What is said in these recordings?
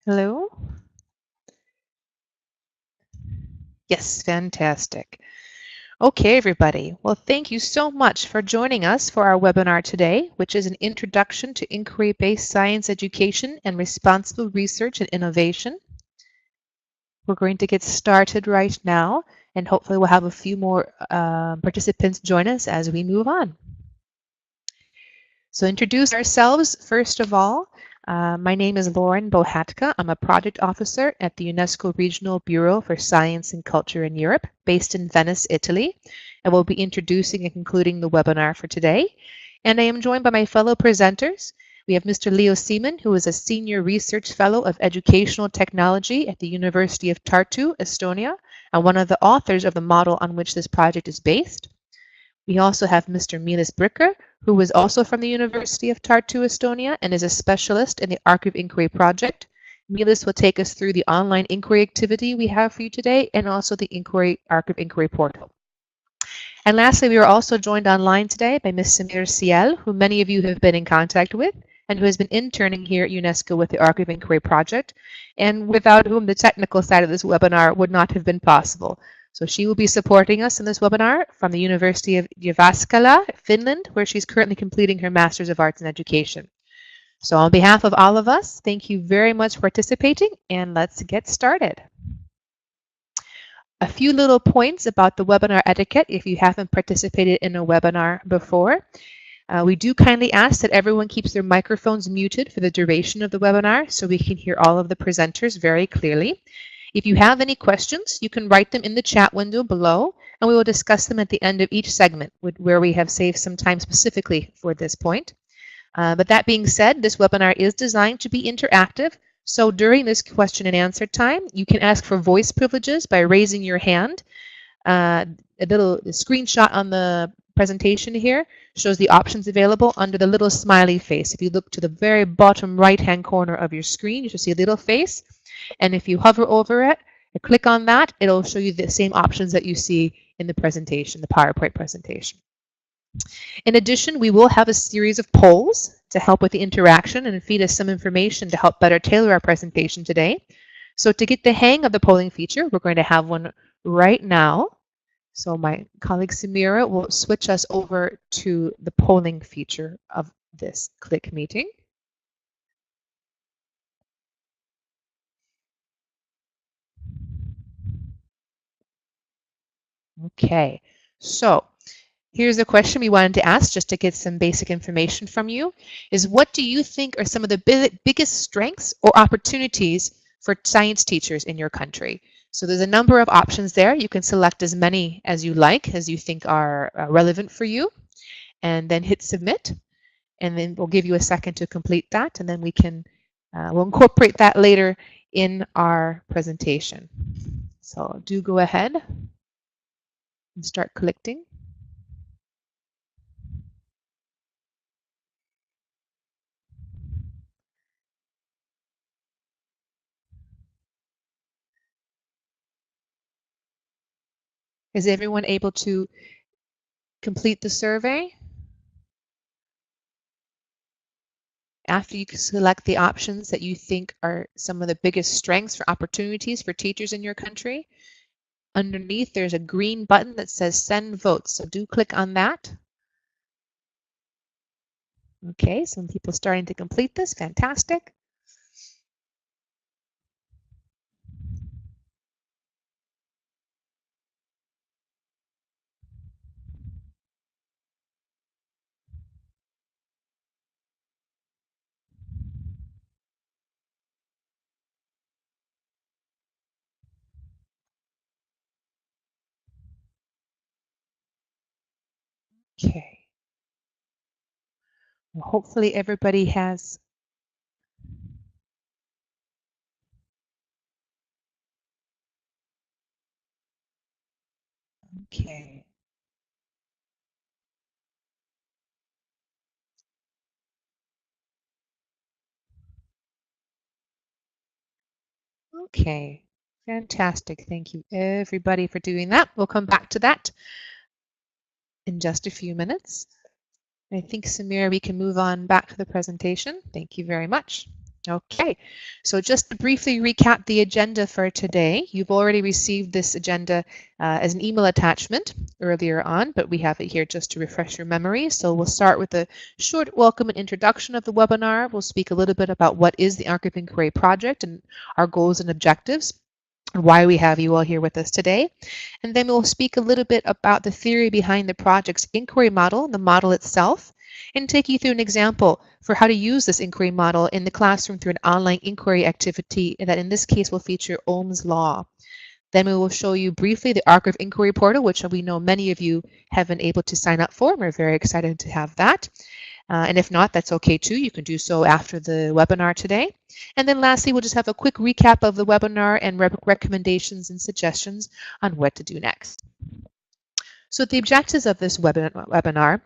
Hello? Yes, fantastic. Okay, everybody. Well, thank you so much for joining us for our webinar today, which is an introduction to inquiry-based science education and responsible research and innovation. We're going to get started right now, and hopefully we'll have a few more participants join us as we move on. So introduce ourselves, first of all. My name is Lauren Bohatka. I'm a project officer at the UNESCO Regional Bureau for Science and Culture in Europe, based in Venice, Italy. I will be introducing and concluding the webinar for today. And I am joined by my fellow presenters. We have Mr. Leo Seaman, who is a Senior Research Fellow of Educational Technology at the University of Tartu, Estonia, and one of the authors of the model on which this project is based. We also have Mr. Milis Bricker, who is also from the University of Tartu, Estonia, and is a specialist in the Ark of Inquiry project. Milis will take us through the online inquiry activity we have for you today, and also the Ark of Inquiry portal. And lastly, we are also joined online today by Ms. Samir Ciel, who many of you have been in contact with, and who has been interning here at UNESCO with the Ark of Inquiry project, and without whom the technical side of this webinar would not have been possible. So she will be supporting us in this webinar from the University of Jyväskylä, Finland, where she's currently completing her Master's of Arts in Education. So on behalf of all of us, thank you very much for participating, and let's get started. A few little points about the webinar etiquette if you haven't participated in a webinar before. We do kindly ask that everyone keeps their microphones muted for the duration of the webinar so we can hear all of the presenters very clearly. If you have any questions, you can write them in the chat window below, and we will discuss them at the end of each segment where we have saved some time specifically for this point. But that being said, this webinar is designed to be interactive, so during this question and answer time, you can ask for voice privileges by raising your hand. A little screenshot on the presentation here shows the options available under the little smiley face. If you look to the very bottom right-hand corner of your screen, you should see a little face. And if you hover over it or click on that, it'll show you the same options that you see in the presentation, the PowerPoint presentation. In addition, we will have a series of polls to help with the interaction and feed us some information to help better tailor our presentation today. So to get the hang of the polling feature, we're going to have one right now. So my colleague Samira will switch us over to the polling feature of this Click meeting. Okay, so here's a question we wanted to ask just to get some basic information from you, is what do you think are some of the biggest strengths or opportunities for science teachers in your country? So there's a number of options there. You can select as many as you like, as you think are relevant for you, and then hit submit. And then we'll give you a second to complete that, and then we can, we'll incorporate that later in our presentation. So do go ahead and start collecting. Is everyone able to complete the survey? After you select the options that you think are some of the biggest strengths or opportunities for teachers in your country, underneath there's a green button that says send votes. So do click on that. Okay, some people starting to complete this. Fantastic. Okay. Well, hopefully everybody has. Okay. Okay. Fantastic. Thank you everybody for doing that. We'll come back to that in just a few minutes. I think, Samira, we can move on back to the presentation. Thank you very much. Okay, so just to briefly recap the agenda for today, you've already received this agenda as an email attachment earlier on, but we have it here just to refresh your memory. So we'll start with a short welcome and introduction of the webinar. We'll speak a little bit about what is the Ark of Inquiry project and our goals and objectives, and why we have you all here with us today. And then we'll speak a little bit about the theory behind the project's inquiry model, the model itself, and take you through an example for how to use this inquiry model in the classroom through an online inquiry activity that in this case will feature Ohm's law. Then we will show you briefly the Ark of Inquiry portal, which we know many of you have been able to sign up for. We're very excited to have that. And if not, that's okay too. You can do so after the webinar today. And then lastly, we'll just have a quick recap of the webinar and recommendations and suggestions on what to do next. So the objectives of this webinar,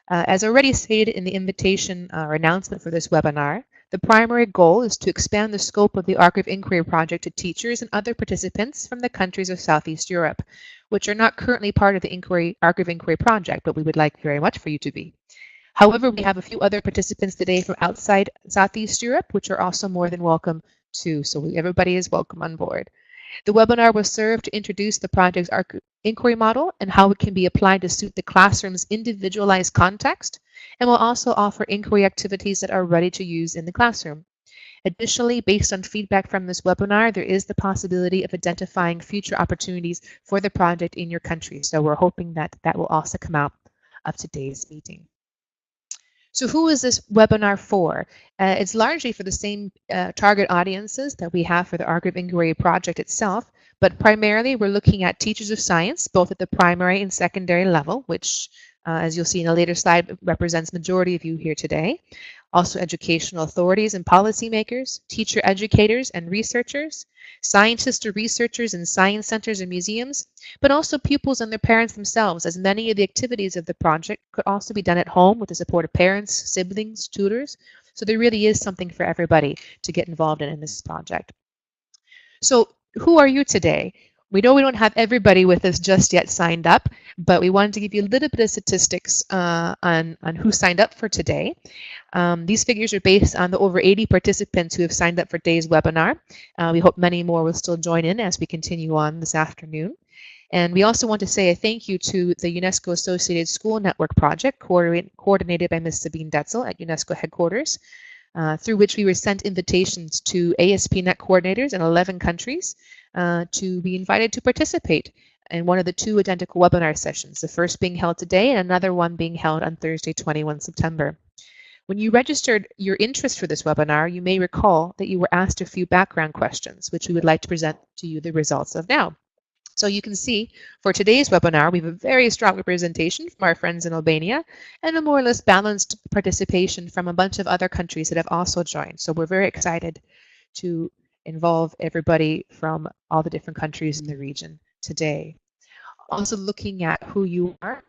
as already stated in the invitation or announcement for this webinar, the primary goal is to expand the scope of the Ark of Inquiry project to teachers and other participants from the countries of Southeast Europe, which are not currently part of the Ark of Inquiry project, but we would like very much for you to be. However, we have a few other participants today from outside Southeast Europe, which are also more than welcome too. So everybody is welcome on board. The webinar will serve to introduce the project's Ark inquiry model and how it can be applied to suit the classroom's individualized context, and will also offer inquiry activities that are ready to use in the classroom. Additionally, based on feedback from this webinar, there is the possibility of identifying future opportunities for the project in your country. So we're hoping that that will also come out of today's meeting. So who is this webinar for? It's largely for the same target audiences that we have for the Ark of Inquiry project itself, but primarily we're looking at teachers of science, both at the primary and secondary level, which, as you'll see in a later slide, represents majority of you here today. Also educational authorities and policymakers, teacher educators and researchers, scientists or researchers in science centers and museums, but also pupils and their parents themselves, as many of the activities of the project could also be done at home with the support of parents, siblings, tutors. So there really is something for everybody to get involved in this project. So who are you today? We know we don't have everybody with us just yet signed up, but we wanted to give you a little bit of statistics on who signed up for today. These figures are based on the over 80 participants who have signed up for today's webinar. We hope many more will still join in as we continue on this afternoon. And we also want to say a thank you to the UNESCO Associated School Network project coordinated by Ms. Sabine Detzel at UNESCO headquarters, through which we were sent invitations to ASP.NET coordinators in 11 countries to be invited to participate in one of the two identical webinar sessions, the first being held today and another one being held on Thursday, 21 September. When you registered your interest for this webinar, you may recall that you were asked a few background questions, which we would like to present to you the results of now. So you can see for today's webinar, we have a very strong representation from our friends in Albania and a more or less balanced participation from a bunch of other countries that have also joined. So we're very excited to involve everybody from all the different countries in the region today. Also looking at who you are,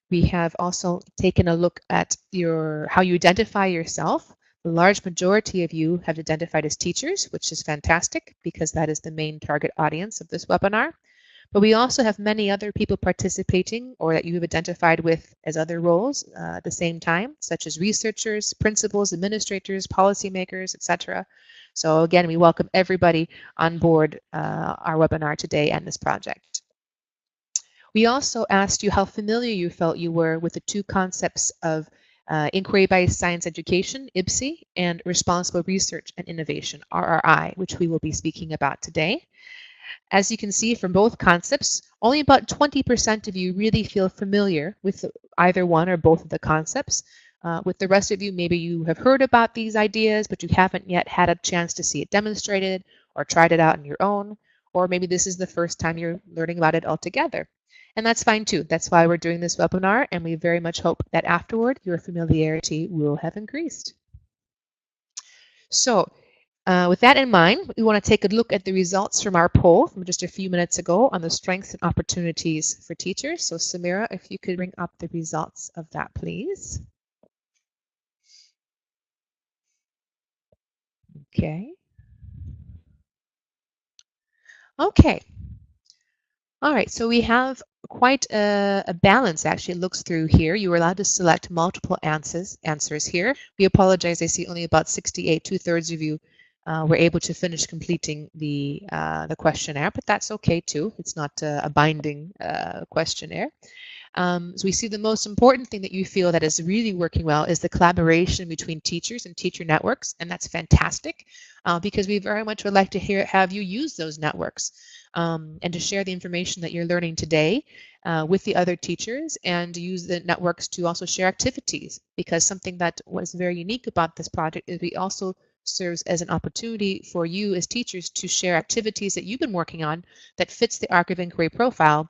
we have also taken a look at how you identify yourself. The large majority of you have identified as teachers, which is fantastic because that is the main target audience of this webinar. But we also have many other people participating or that you have identified with as other roles at the same time, such as researchers, principals, administrators, policymakers, etc. So again, we welcome everybody on board our webinar today and this project. We also asked you how familiar you felt you were with the two concepts of inquiry-based science education, IBSE, and responsible research and innovation, RRI, which we will be speaking about today. As you can see from both concepts, only about 20% of you really feel familiar with either one or both of the concepts. With the rest of you, maybe you have heard about these ideas, but you haven't yet had a chance to see it demonstrated or tried it out on your own, or maybe this is the first time you're learning about it altogether. And that's fine too. That's why we're doing this webinar, and we very much hope that afterward your familiarity will have increased. So, with that in mind, we want to take a look at the results from our poll from just a few minutes ago on the strengths and opportunities for teachers. So Samira, if you could bring up the results of that, please. Okay. Okay. All right, so we have quite a balance actually looks through here. You were allowed to select multiple answers here. We apologize, I see only about 68, 2/3 of you were able to finish completing the questionnaire, but that's okay too. It's not a binding questionnaire. So we see the most important thing that you feel that is really working well is the collaboration between teachers and teacher networks, and that's fantastic because we very much would like to have you use those networks and to share the information that you're learning today with the other teachers, and use the networks to also share activities, because something that was very unique about this project is we also serves as an opportunity for you as teachers to share activities that you've been working on that fits the Ark of Inquiry profile,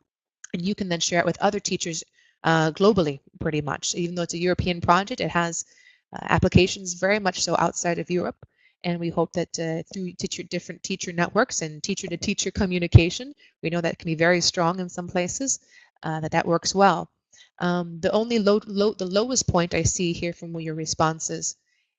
and you can then share it with other teachers globally, pretty much. Even though it's a European project, it has applications very much so outside of Europe, and we hope that through different teacher networks and teacher-to-teacher communication, we know that can be very strong in some places, that works well. The only the lowest point I see here from your responses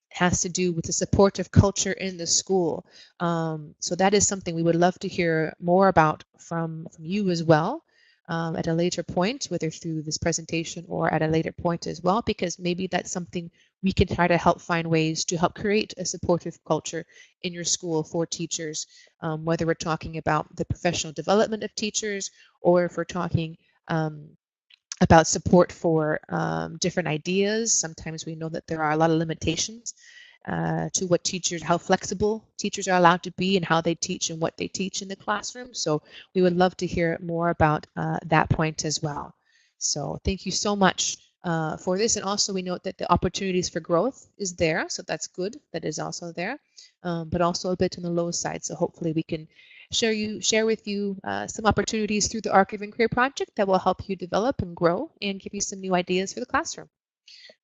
has to do with the supportive culture in the school. So that is something we would love to hear more about from you as well at a later point, whether through this presentation or at a later point as well, because maybe that's something we can try to help find ways to help create a supportive culture in your school for teachers, whether we're talking about the professional development of teachers, or if we're talking about support for different ideas. Sometimes we know that there are a lot of limitations to what how flexible teachers are allowed to be and how they teach and what they teach in the classroom. So we would love to hear more about that point as well. So thank you so much for this. And also we note that the opportunities for growth is there. So that's good. That is also there, but also a bit on the low side. So hopefully we can share with you some opportunities through the Ark of Inquiry project that will help you develop and grow and give you some new ideas for the classroom.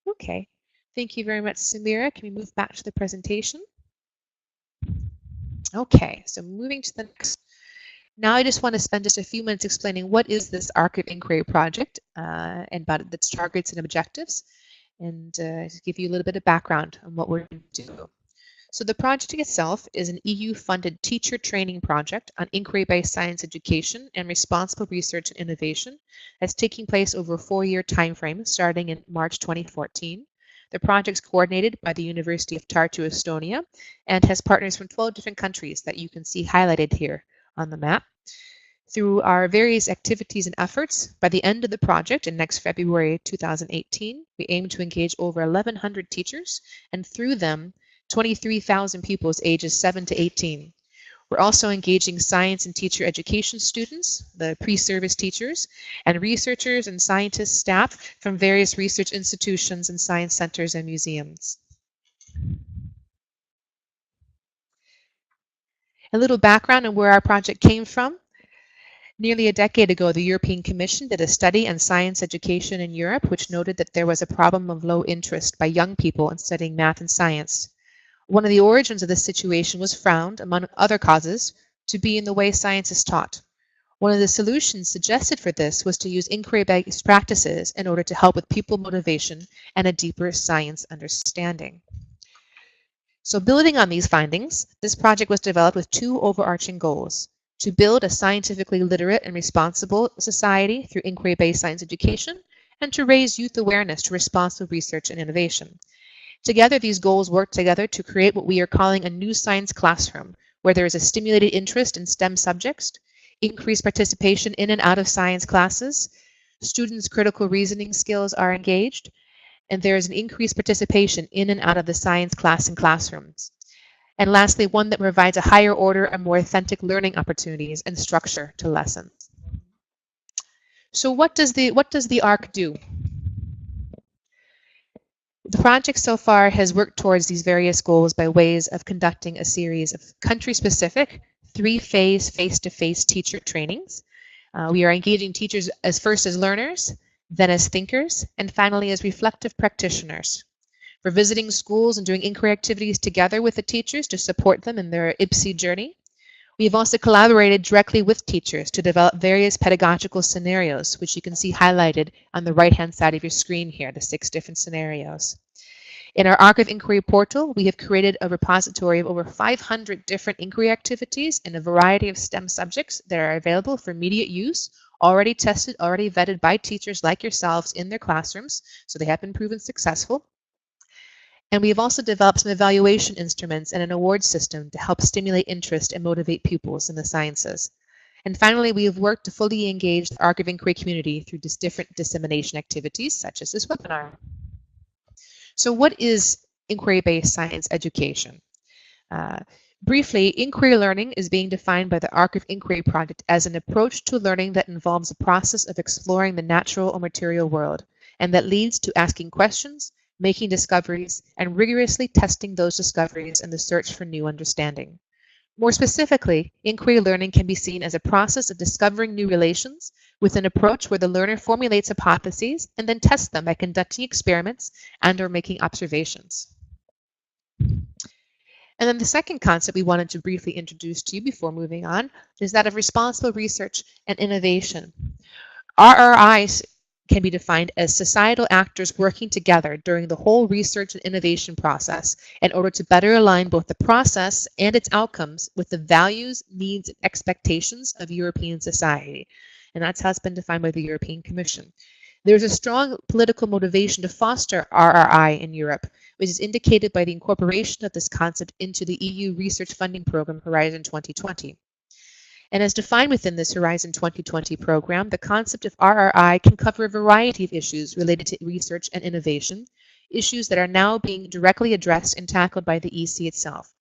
Okay, thank you very much, Samira. Can we move back to the presentation? Okay, so moving to the next. Now I just want to spend just a few minutes explaining what is this Ark of Inquiry project and about its targets and objectives, and give you a little bit of background on what we're going to do. So the project itself is an EU-funded teacher training project on inquiry-based science education and responsible research and innovation that's taking place over a 4-year time frame starting in March 2014. The project's coordinated by the University of Tartu, Estonia, and has partners from 12 different countries that you can see highlighted here on the map. Through our various activities and efforts, by the end of the project in next February 2018, we aim to engage over 1,100 teachers, and through them 23,000 pupils ages 7 to 18. We're also engaging science and teacher education students, the pre-service teachers, and researchers and scientists staff from various research institutions and science centers and museums. A little background on where our project came from. Nearly a decade ago, the European Commission did a study on science education in Europe, which noted that there was a problem of low interest by young people in studying math and science. One of the origins of this situation was found, among other causes, to be in the way science is taught. One of the solutions suggested for this was to use inquiry-based practices in order to help with pupil motivation and a deeper science understanding. So building on these findings, this project was developed with 2 overarching goals: to build a scientifically literate and responsible society through inquiry-based science education, and to raise youth awareness to responsible research and innovation. Together, these goals work together to create what we are calling a new science classroom, where there is a stimulated interest in STEM subjects, increased participation in and out of science classes, students' critical reasoning skills are engaged, and there is an increased participation in and out of the science class and classrooms. And lastly, one that provides a higher order and more authentic learning opportunities and structure to lessons. So what does the ARC do? The project so far has worked towards these various goals by ways of conducting a series of country-specific 3-phase face-to-face teacher trainings. We are engaging teachers first as learners, then as thinkers, and finally as reflective practitioners. We're visiting schools and doing inquiry activities together with the teachers to support them in their IBSE journey. We have also collaborated directly with teachers to develop various pedagogical scenarios, which you can see highlighted on the right-hand side of your screen here, the 6 different scenarios. In our Ark of Inquiry portal, we have created a repository of over 500 different inquiry activities in a variety of STEM subjects that are available for immediate use already tested, already vetted by teachers like yourselves in their classrooms, so they have been proven successful. And we have also developed some evaluation instruments and an award system to help stimulate interest and motivate pupils in the sciences. And finally, we have worked to fully engage the Ark of Inquiry community through different dissemination activities, such as this webinar. So what is inquiry-based science education? Briefly, inquiry learning is being defined by the Ark of Inquiry project as an approach to learning that involves a process of exploring the natural or material world, and that leads to asking questions, making discoveries, and rigorously testing those discoveries in the search for new understanding. More specifically, inquiry learning can be seen as a process of discovering new relations with an approach where the learner formulates hypotheses and then tests them by conducting experiments and/or making observations. And then the second concept we wanted to briefly introduce to you before moving on is that of responsible research and innovation. RRIs can be defined as societal actors working together during the whole research and innovation process in order to better align both the process and its outcomes with the values, needs, and expectations of European society. And that's how it's been defined by the European Commission. There's a strong political motivation to foster RRI in Europe, which is indicated by the incorporation of this concept into the EU research funding program Horizon 2020. And as defined within this Horizon 2020 program, the concept of RRI can cover a variety of issues related to research and innovation, issues that are now being directly addressed and tackled by the EC itself.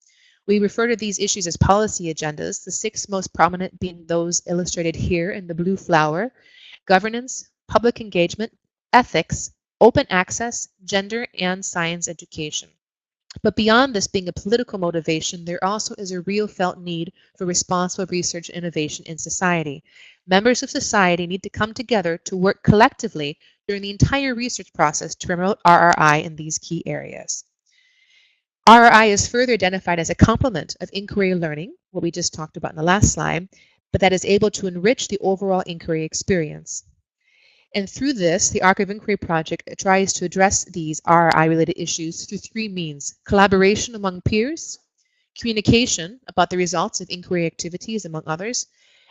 We refer to these issues as policy agendas, the 6 most prominent being those illustrated here in the blue flower: governance, public engagement, ethics, open access, gender, and science education. But beyond this being a political motivation, there also is a real felt need for responsible research and innovation in society. Members of society need to come together to work collectively during the entire research process to promote RRI in these key areas. RRI is further identified as a complement of inquiry learning, what we just talked about in the last slide, but that is able to enrich the overall inquiry experience. And through this, the Ark of Inquiry project tries to address these RRI-related issues through 3 means: collaboration among peers, communication about the results of inquiry activities, among others,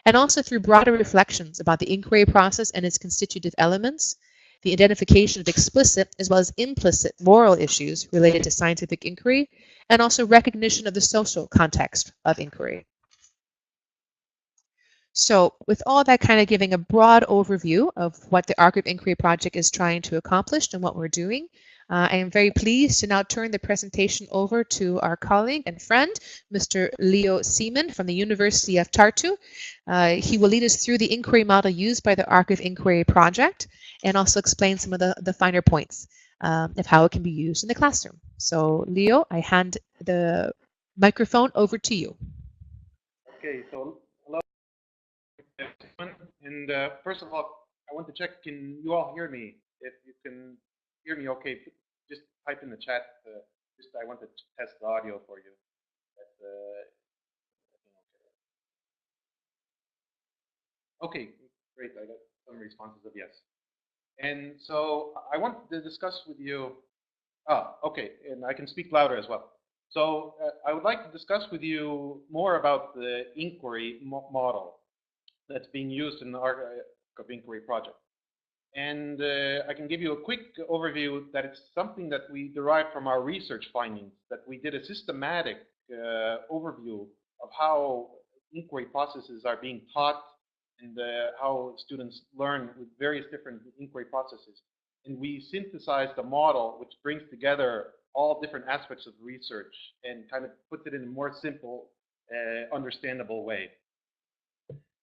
and also through broader reflections about the inquiry process and its constitutive elements, the identification of explicit as well as implicit moral issues related to scientific inquiry, and also recognition of the social context of inquiry. So with all that kind of giving a broad overview of what the Ark of Inquiry project is trying to accomplish and what we're doing, I am very pleased to now turn the presentation over to our colleague and friend, Mr. Leo Seaman from the University of Tartu. He will lead us through the inquiry model used by the Ark of Inquiry project and also explain some of the finer points of how it can be used in the classroom. So Leo, I hand the microphone over to you. Okay, so hello everyone. And first of all, I want to check, can you all hear me? If you can hear me okay, just type in the chat. I want to test the audio for you. Okay, great. I got some responses of yes. And so I want to discuss with you. Okay, and I can speak louder as well. So I would like to discuss with you more about the inquiry model that's being used in the Ark of Inquiry project. And I can give you a quick overview that it's something that we derived from our research findings, that we did a systematic overview of how inquiry processes are being taught and how students learn with various different inquiry processes. And we synthesized a model which brings together all different aspects of research and kind of puts it in a more simple, understandable way.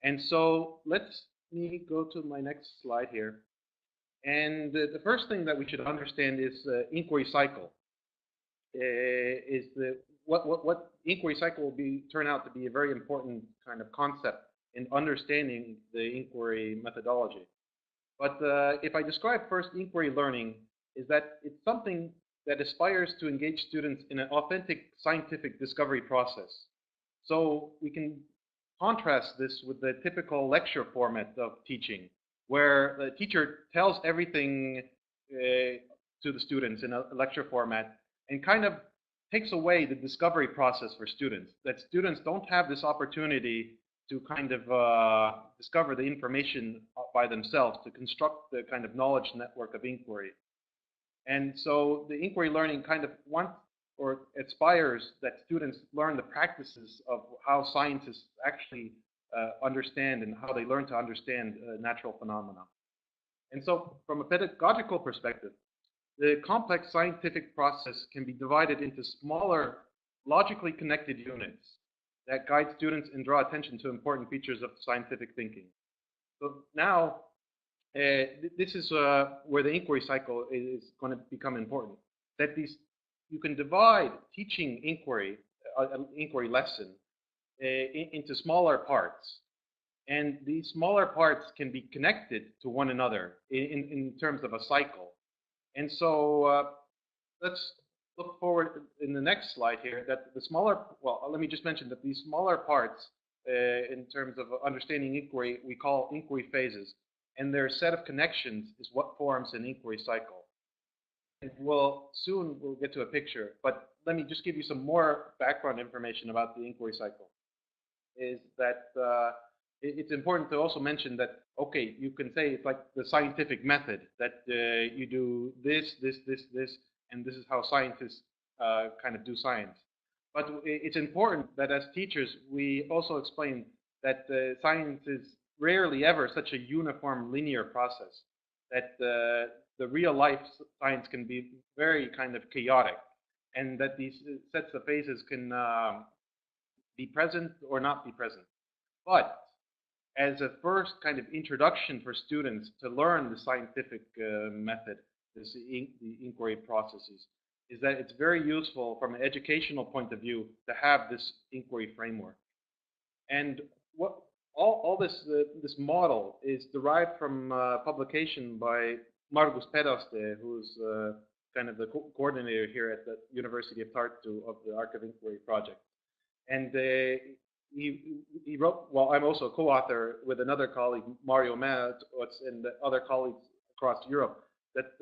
And so let me go to my next slide here. And the first thing that we should understand is inquiry cycle. What inquiry cycle will turn out to be a very important kind of concept in understanding the inquiry methodology. But if I describe first inquiry learning, is that it's something that aspires to engage students in an authentic scientific discovery process. So we can contrast this with the typical lecture format of teaching, where the teacher tells everything to the students in a lecture format and kind of takes away the discovery process for students, that students don't have this opportunity to kind of discover the information by themselves, to construct the kind of knowledge network of inquiry. And so the inquiry learning kind of wants or aspires that students learn the practices of how scientists actually understand and how they learn to understand natural phenomena. And so from a pedagogical perspective, the complex scientific process can be divided into smaller, logically connected units that guide students and draw attention to important features of scientific thinking. So now, this is where the inquiry cycle is going to become important. That you can divide teaching inquiry, an inquiry lesson, into smaller parts. And these smaller parts can be connected to one another in terms of a cycle. And so let's look forward in the next slide here that the smaller, well, let me just mention that these smaller parts in terms of understanding inquiry, we call inquiry phases. And their set of connections is what forms an inquiry cycle. And soon we'll get to a picture, but let me just give you some more background information about the inquiry cycle. Is that it's important to also mention that, okay, you can say it's like the scientific method, that you do this, this, this, this, and this is how scientists kind of do science. But it's important that as teachers, we also explain that science is rarely ever such a uniform linear process, that the real life science can be very kind of chaotic, and that these sets of phases can be present or not be present. But as a first kind of introduction for students to learn the scientific method, the inquiry processes, is that it's very useful from an educational point of view to have this inquiry framework. And what all this model is derived from a publication by Margus Pedaste, who's kind of the coordinator here at the University of Tartu of the Ark of Inquiry project. And he wrote, well, I'm also a co-author with another colleague, Mario Matt, and the other colleagues across Europe, that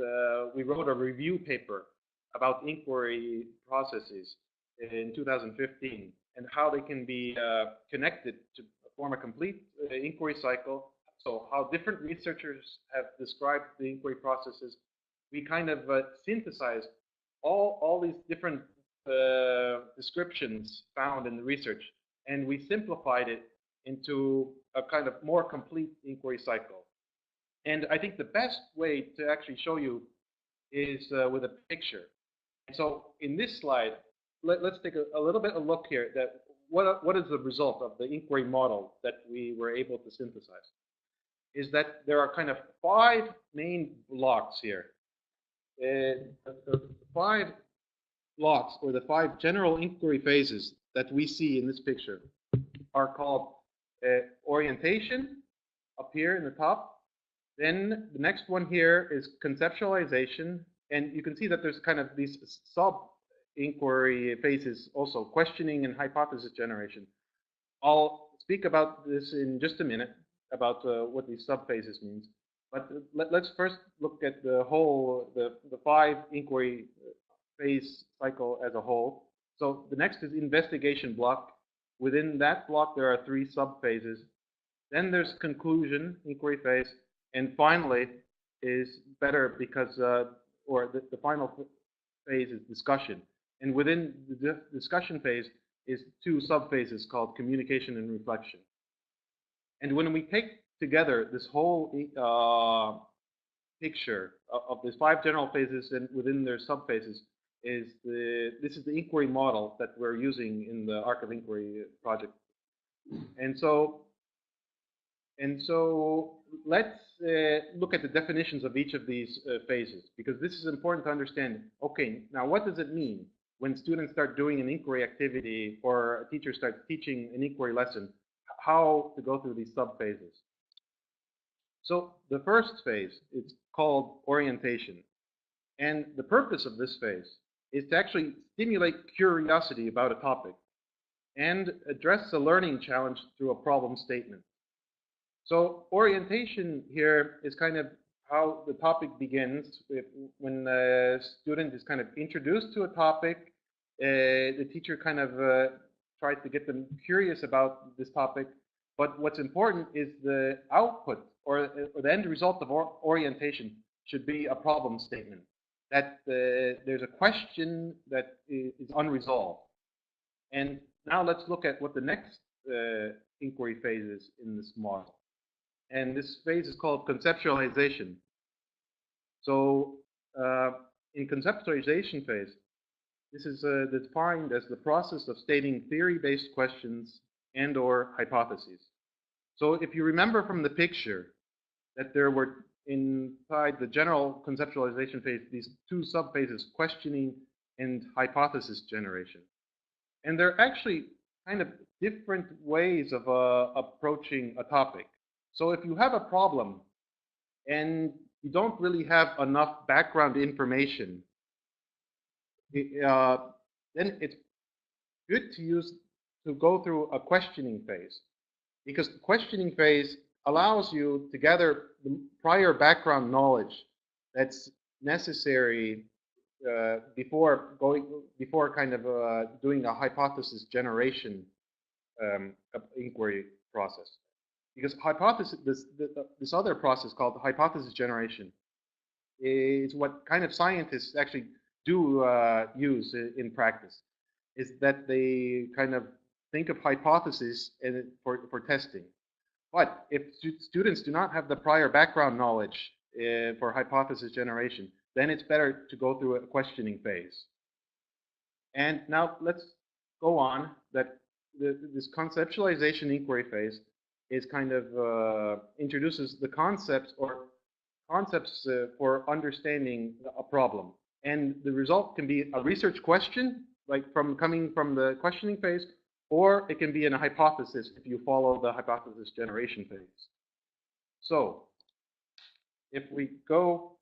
we wrote a review paper about inquiry processes in 2015 and how they can be connected to form a complete inquiry cycle. So how different researchers have described the inquiry processes. We kind of synthesized all these different descriptions found in the research, and we simplified it into a kind of more complete inquiry cycle. And I think the best way to actually show you is with a picture. And so in this slide, let's take a little bit of a look here that what is the result of the inquiry model that we were able to synthesize? Is that there are kind of 5 main blocks here. The 5 blocks, or the 5 general inquiry phases that we see in this picture, are called orientation, up here in the top. Then the next one here is conceptualization, and you can see that there's kind of these sub-inquiry phases also, questioning and hypothesis generation. I'll speak about this in just a minute, about what these sub-phases means. But let's first look at the whole, the 5 inquiry phase cycle as a whole. So the next is investigation block. Within that block, there are 3 sub-phases. Then there's conclusion, inquiry phase. And finally is better because, or the final phase is discussion. And within the discussion phase is 2 sub-phases called communication and reflection. And when we take together this whole picture of these 5 general phases and within their sub-phases, this is the inquiry model that we're using in the Ark of Inquiry project. And so let's look at the definitions of each of these phases, because this is important to understand. Okay, now what does it mean when students start doing an inquiry activity or a teacher starts teaching an inquiry lesson, how to go through these sub-phases? So the first phase is called orientation. And the purpose of this phase is to actually stimulate curiosity about a topic and address a learning challenge through a problem statement. So orientation here is kind of how the topic begins. When a student is kind of introduced to a topic, the teacher kind of tries to get them curious about this topic, But what's important is the output or the end result of orientation should be a problem statement. That there's a question that is unresolved. And now let's look at what the next inquiry phase is in this model. And this phase is called conceptualization. So in conceptualization phase, this is defined as the process of stating theory-based questions and or hypotheses. So if you remember from the picture that there were inside the general conceptualization phase these two subphases, questioning and hypothesis generation. And they're actually kind of different ways of approaching a topic. So if you have a problem and you don't really have enough background information, then it's good to go through a questioning phase, because the questioning phase allows you to gather the prior background knowledge that's necessary before kind of doing a hypothesis generation inquiry process. Because this other process called hypothesis generation is what kind of scientists actually do use in practice. Is that they kind of think of hypotheses for testing. But if students do not have the prior background knowledge for hypothesis generation, then it's better to go through a questioning phase. And now let's go on that this conceptualization inquiry phase is kind of introduces the concepts for understanding a problem. And the result can be a research question, like coming from the questioning phase, or it can be in a hypothesis if you follow the hypothesis generation phase. So if we go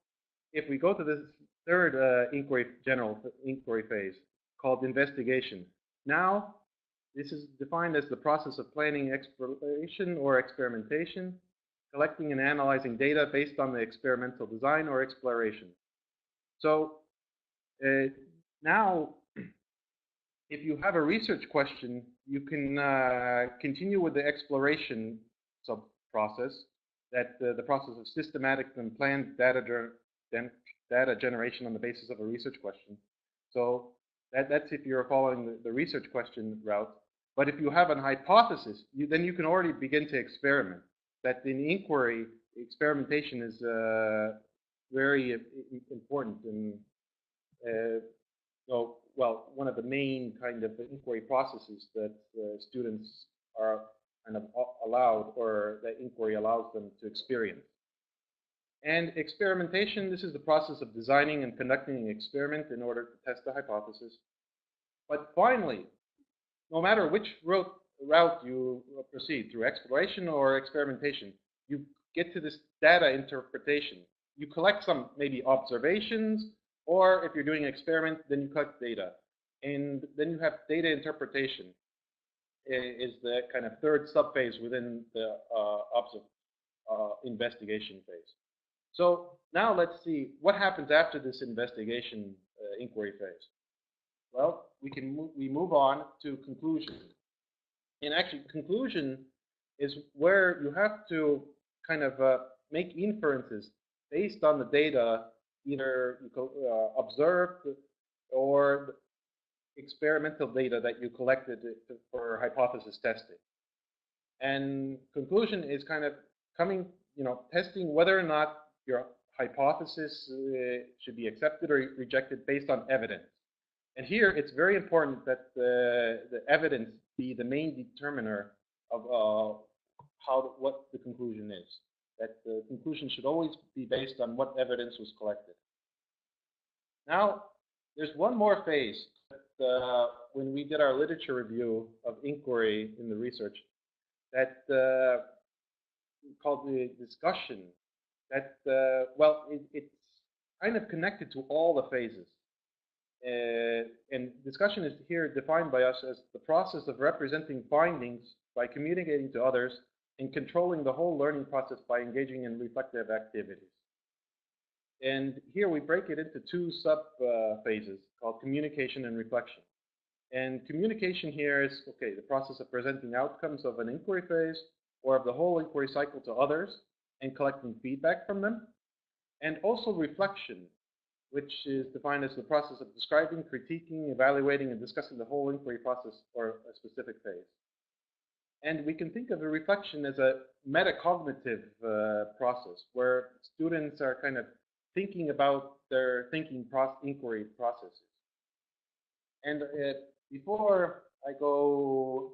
to this third general inquiry phase called investigation. Now, this is defined as the process of planning exploration or experimentation, collecting and analyzing data based on the experimental design or exploration. So now, if you have a research question, you can continue with the exploration sub-process, that the process of systematic and planned data generation on the basis of a research question. So that's if you're following the research question route. But if you have an hypothesis, then you can already begin to experiment. That in inquiry, experimentation is very important and well, one of the main kind of inquiry processes that students are kind of allowed, or that inquiry allows them to experience. And experimentation, this is the process of designing and conducting an experiment in order to test the hypothesis. But finally, no matter which route you proceed, through exploration or experimentation, you get to this data interpretation. You collect some maybe observations, or if you're doing an experiment, then you collect data. And then you have data interpretation is the kind of third subphase within the investigation phase. So now let's see what happens after this investigation inquiry phase. Well, we move on to conclusion. And actually, conclusion is where you have to kind of make inferences based on the data, either observed or experimental data that you collected for hypothesis testing. And conclusion is kind of testing whether or not your hypothesis should be accepted or rejected based on evidence. And here, it's very important that the evidence be the main determiner of what the conclusion is. That the conclusion should always be based on what evidence was collected. Now, there's one more phase that when we did our literature review of inquiry in the research, that called the discussion. That well, it's kind of connected to all the phases. And discussion is here defined by us as the process of representing findings by communicating to others and controlling the whole learning process by engaging in reflective activities. And here we break it into two sub-phases called communication and reflection. And communication here is, okay, the process of presenting outcomes of an inquiry phase, or of the whole inquiry cycle to others and collecting feedback from them, and also reflection, which is defined as the process of describing, critiquing, evaluating, and discussing the whole inquiry process or a specific phase. And we can think of a reflection as a metacognitive process where students are kind of thinking about their inquiry processes. And before I go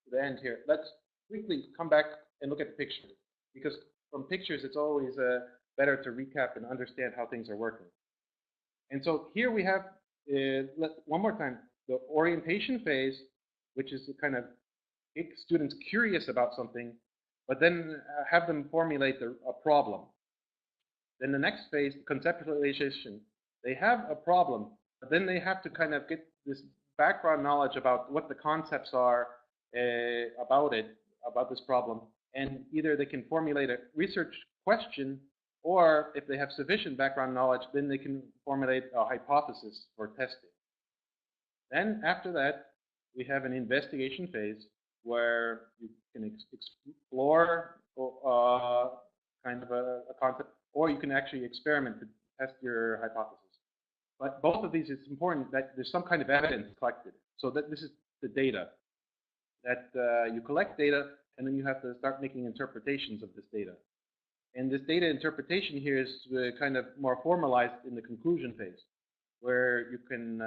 to the end here, let's quickly come back and look at the picture, because from pictures it's always better to recap and understand how things are working. And so here we have, one more time, the orientation phase, which is kind of make students curious about something, but then have them formulate a problem. Then the next phase, conceptualization. They have a problem, but then they have to kind of get this background knowledge about what the concepts are about this problem, and either they can formulate a research question, or if they have sufficient background knowledge, then they can formulate a hypothesis for testing. Then after that, we have an investigation phase where you can explore kind of a concept, or you can actually experiment to test your hypothesis. But both of these, it's important that there's some kind of evidence collected. So that this is the data. That you collect data, and then you have to start making interpretations of this data. And this data interpretation here is kind of more formalized in the conclusion phase, where you can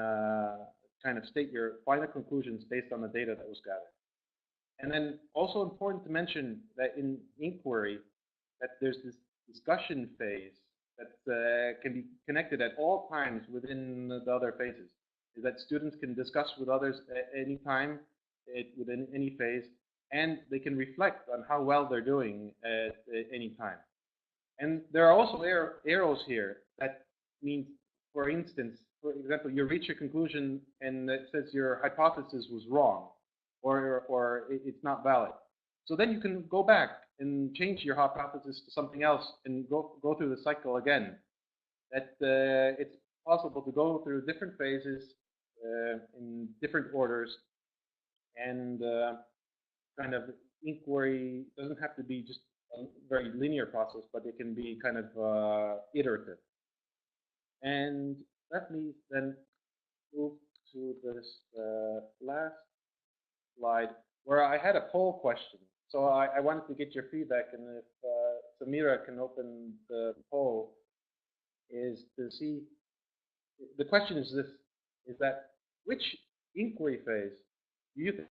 kind of state your final conclusions based on the data that was gathered. And then also important to mention that in inquiry, that there's this discussion phase that can be connected at all times within the other phases. Is that students can discuss with others at any time, within any phase, and they can reflect on how well they're doing at any time. And there are also arrows here that means, for instance, for example, you reach a conclusion and it says your hypothesis was wrong, or it's not valid. So then you can go back and change your hypothesis to something else and go through the cycle again. That it's possible to go through different phases in different orders, and kind of inquiry doesn't have to be just a very linear process, but it can be kind of iterative. And let me then move to this last slide, where I had a poll question. So I wanted to get your feedback, and if Samira can open the poll, is to see, the question is this, is that which inquiry phase do you think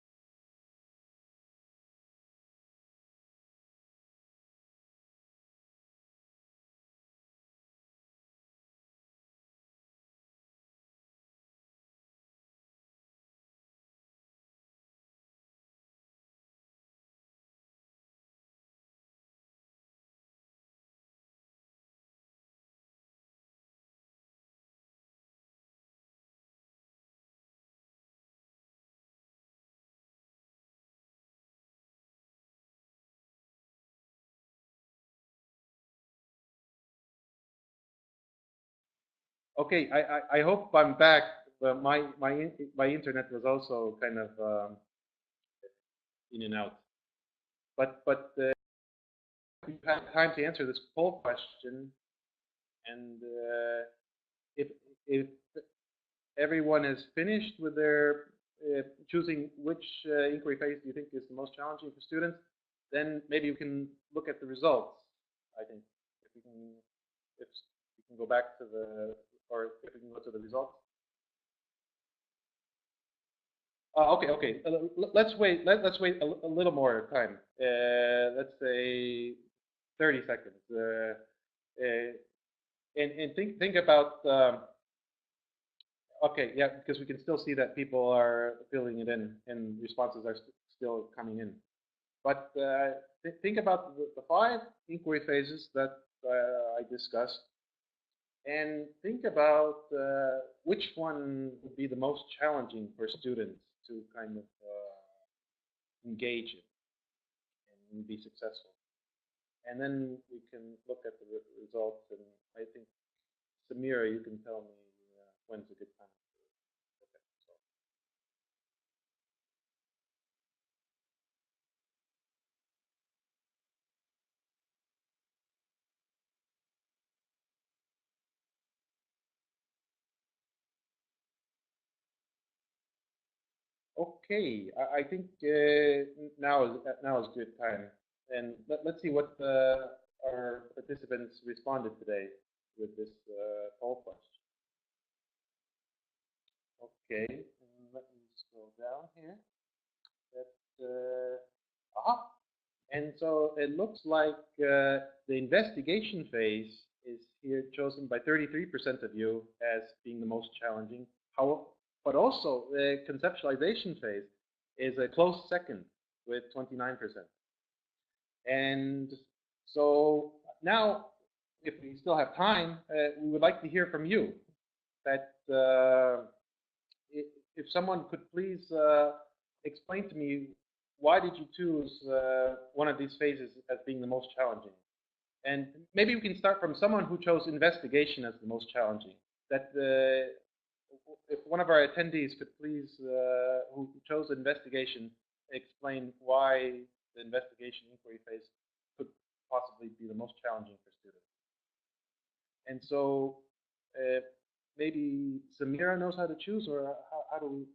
Okay, I hope I'm back. But my internet was also kind of in and out. But you have time to answer this poll question, and if everyone is finished with their choosing which inquiry phase do you think is the most challenging for students, then maybe you can look at the results. I think if you can go back to the, or if we can go to the results. Okay. Let's wait. Let's wait a little more time. Let's say 30 seconds. And think about. Okay, yeah, because we can still see that people are filling it in, and responses are still coming in. But think about the 5 inquiry phases that I discussed, and think about which one would be the most challenging for students to kind of engage in and be successful. And then we can look at the results, and I think, Samira, you can tell me when's a good time. Okay, I think now is good time, and let's see what our participants responded today with this poll question. Okay, and let me scroll down here. Aha, and so it looks like the investigation phase is here chosen by 33% of you as being the most challenging. But also the conceptualization phase is a close second with 29%. And so now, if we still have time, we would like to hear from you. That if someone could please explain to me, why did you choose one of these phases as being the most challenging? And maybe we can start from someone who chose investigation as the most challenging. That if one of our attendees could please, who chose investigation, explain why the investigation inquiry phase could possibly be the most challenging for students. And so maybe Samira knows how to choose, or how do we?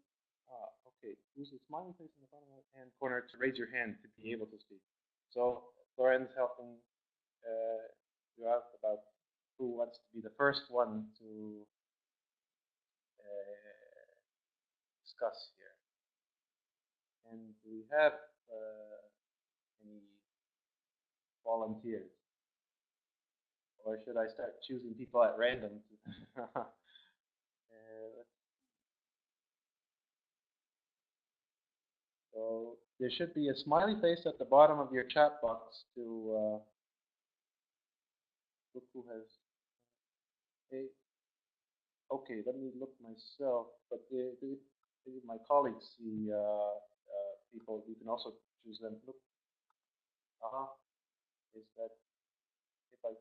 Okay, use the smiling face in the bottom right-hand corner to raise your hand to be able to speak. So Lauren's helping you out about who wants to be the first one to discuss here. And do we have any volunteers? Or should I start choosing people at random? So there should be a smiley face at the bottom of your chat box to look who has. Okay, let me look myself. But my colleagues see people. You can also choose them. Look. Is that if I? Okay,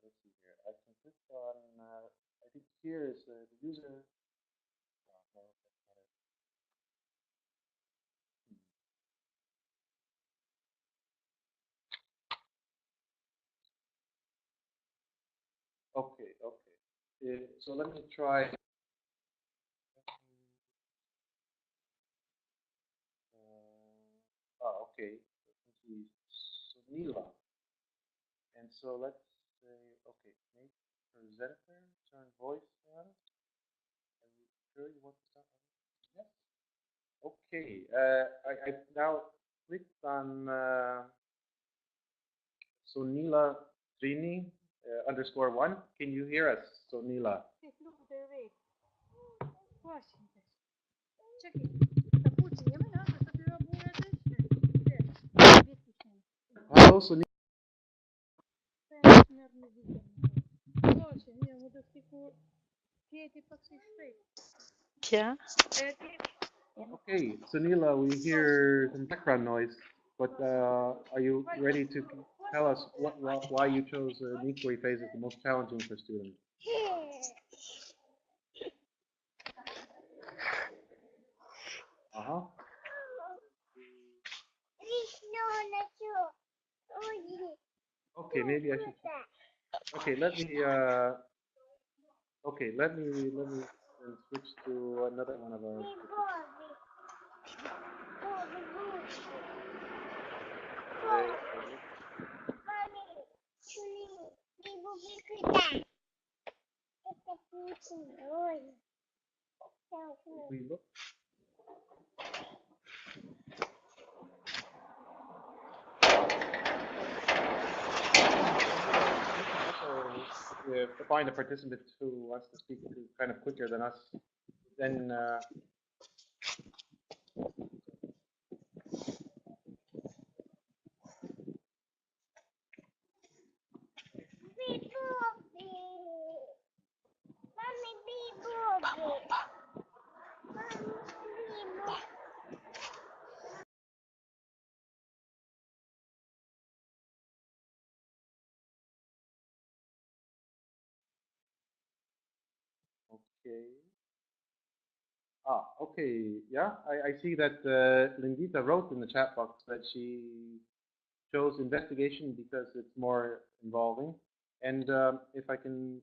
let's see here. I can click on. I think here is the user. No, that's not it. Okay, okay. So let me try. Okay. Let me see. Sunila. And so let's say, okay, make presenter, turn voice on. Are you sure you want to start? Yes. Okay. I now clicked on Sonila Trini _1. Can you hear us, Sonila? Hello, Sonila. Yeah. Okay, Sunila, we hear some background noise, but are you ready to tell us why you chose the inquiry phase as the most challenging for students? Uh-huh. Okay, maybe I should. Okay, let me switch to another one of our. We look. Find a participant who wants to speak kind of quicker than us. Then okay. Okay. Yeah, I see that Lindita wrote in the chat box that she chose investigation because it's more involving. And if I can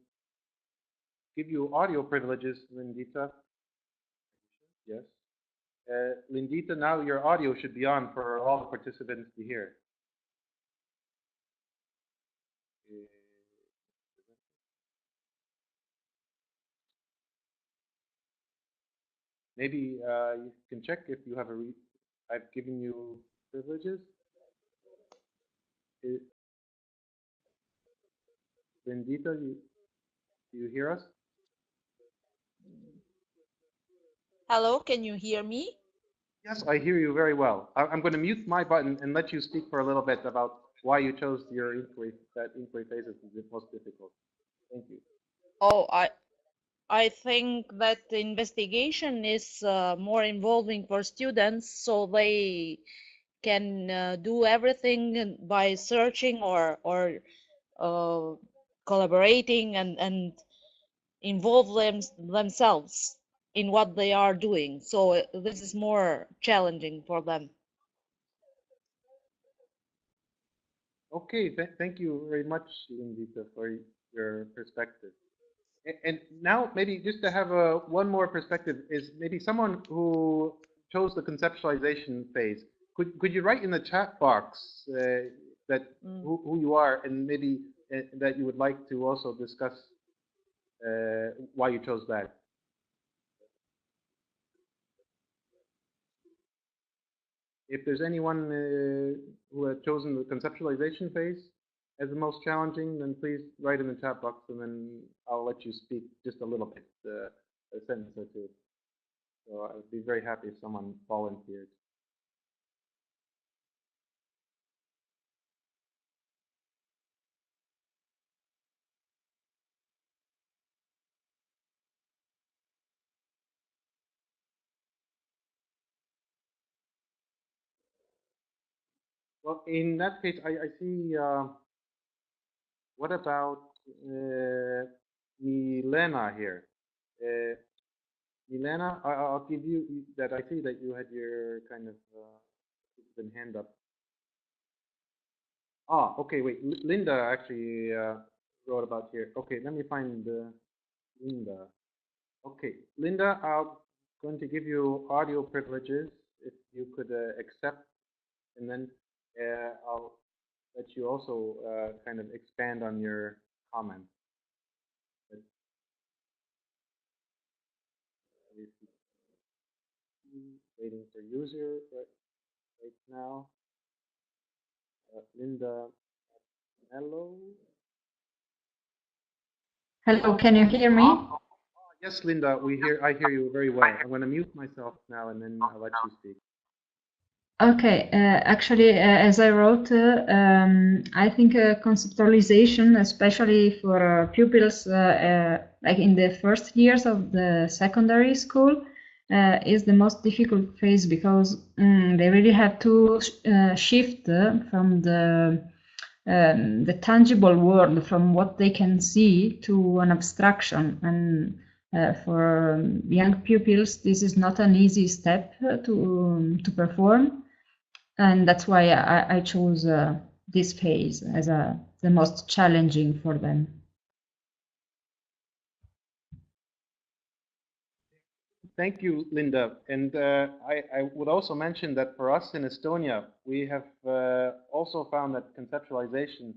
give you audio privileges, Lindita. Yes. Lindita, now your audio should be on for all the participants to hear. Maybe you can check if you have I've given you privileges. Lindita, do you hear us? Hello, can you hear me? Yes, I hear you very well. I'm going to mute my button and let you speak for a little bit about why you chose your inquiry, that inquiry phase is the most difficult. Thank you. Oh, I think that the investigation is more involving for students, so they can do everything by searching or collaborating and involve themselves in what they are doing. So this is more challenging for them. Okay, thank you very much, Lindita, for your perspective. And now maybe just to have one more perspective is maybe someone who chose the conceptualization phase. Could you write in the chat box that who you are and maybe that you would like to also discuss why you chose that? If there's anyone who has chosen the conceptualization phase as the most challenging, then please write in the chat box and then I'll let you speak just a little bit, a sentence or two. So I would be very happy if someone volunteered. Well, in that case, I see, what about Milena here? Milena, I'll give you that. I see that you had your kind of hand up. Ah, okay, wait. Linda actually wrote about here. Okay, let me find Linda. Okay, Linda, I'm going to give you audio privileges if you could accept, and then I'll let you also kind of expand on your comment. Waiting for user right now. Linda, hello. Hello, can you hear me? Yes, Linda, I hear you very well. I'm going to mute myself now and then I'll let you speak. Okay, actually, as I wrote, I think conceptualization, especially for pupils like in the first years of the secondary school, is the most difficult phase because they really have to shift from the tangible world, from what they can see, to an abstraction. And for young pupils, this is not an easy step to perform. And that's why I chose this phase as the most challenging for them. Thank you, Linda. And I would also mention that for us in Estonia, we have also found that conceptualization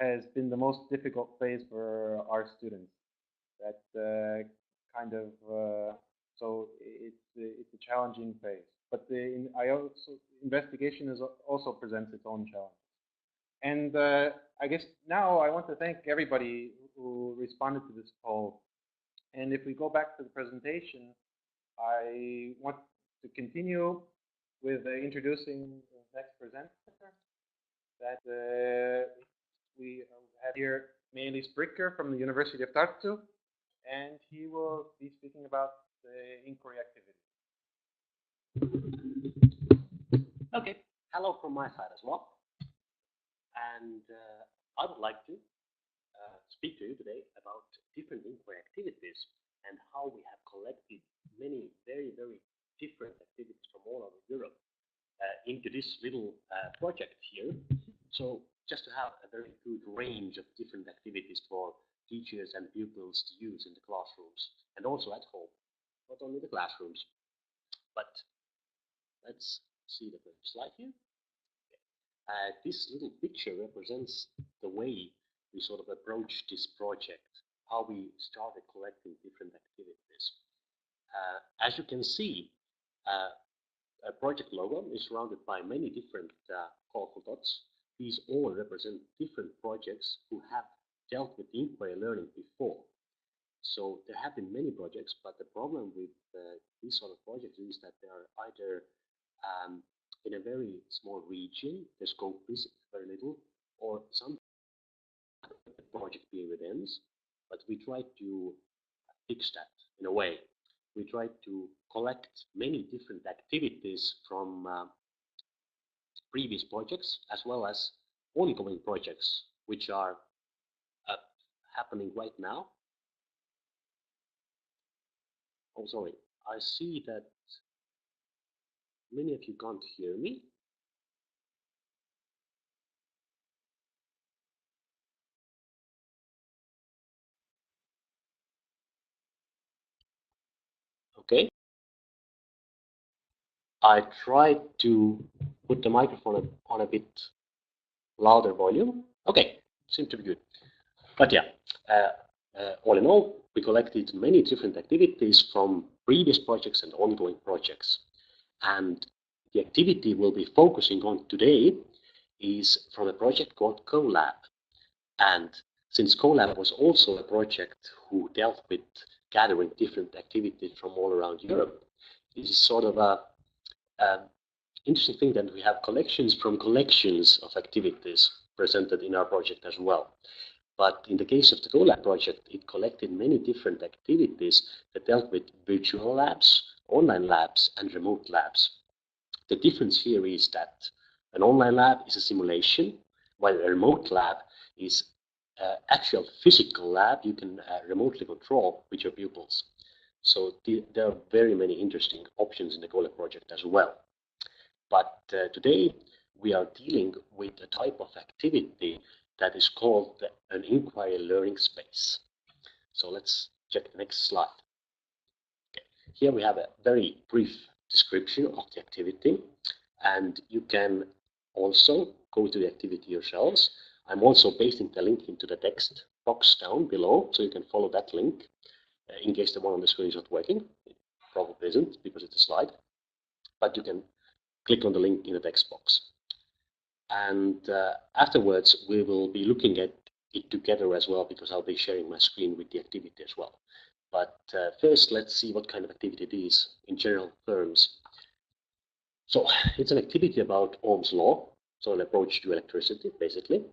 has been the most difficult phase for our students. That so it's a challenging phase. But investigation also presents its own challenges. And I guess now I want to thank everybody who responded to this poll. And if we go back to the presentation, I want to continue with introducing the next presenter that we have here, Meelis Bricker from the University of Tartu, and he will be speaking about the inquiry activity. Okay, hello from my side as well. And I would like to speak to you today about different inquiry activities and how we have collected many very, very different activities from all over Europe into this little project here. So just to have a very good range of different activities for teachers and pupils to use in the classrooms and also at home, not only the classrooms. But let's see the first slide here. This little picture represents the way we sort of approach this project, how we started collecting different activities. As you can see, a project logo is surrounded by many different colorful dots. These all represent different projects who have dealt with inquiry learning before. So there have been many projects, but the problem with these sort of projects is that they are either in a very small region, the scope is very little, or some project period ends, but we try to fix that in a way. We try to collect many different activities from previous projects as well as ongoing projects which are happening right now. Oh, sorry, I see that many of you can't hear me. Okay. I tried to put the microphone on a bit louder volume. Okay, seemed to be good. But yeah, all in all, we collected many different activities from previous projects and ongoing projects. And the activity we'll be focusing on today is from a project called CoLab. And since CoLab was also a project who dealt with gathering different activities from all around Europe, this is sort of a interesting thing that we have collections from collections of activities presented in our project as well. But in the case of the CoLab project, it collected many different activities that dealt with virtual labs, online labs, and remote labs. The difference here is that an online lab is a simulation, while a remote lab is an actual physical lab you can remotely control with your pupils. So there are very many interesting options in the CoLab project as well. But today we are dealing with a type of activity that is called an inquiry learning space. So let's check the next slide. Okay. Here we have a very brief description of the activity, and you can also go to the activity yourselves. I'm also pasting the link into the text box down below, so you can follow that link in case the one on the screen is not working. It probably isn't because it's a slide, but you can click on the link in the text box. And afterwards, we will be looking at it together as well, because I'll be sharing my screen with the activity as well. But first, let's see what kind of activity it is in general terms. So it's an activity about Ohm's law, so an approach to electricity, basically.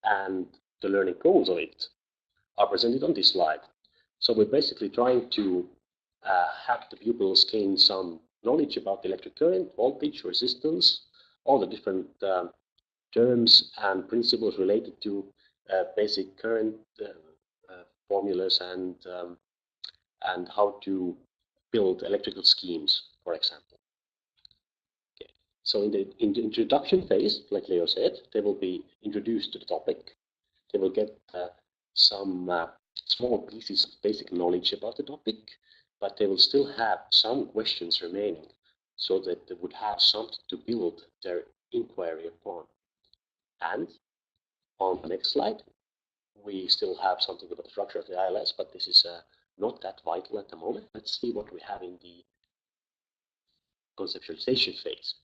And the learning goals of it are presented on this slide. So we're basically trying to have the pupils gain some knowledge about the electric current, voltage, resistance, all the different terms and principles related to basic current formulas and how to build electrical schemes, for example. Okay. So in the introduction phase, like Leo said, they will be introduced to the topic. They will get some small pieces of basic knowledge about the topic, but they will still have some questions remaining, so that they would have something to build their inquiry upon. And on the next slide, we still have something about the structure of the ILS, but this is not that vital at the moment. Let's see what we have in the conceptualization phase.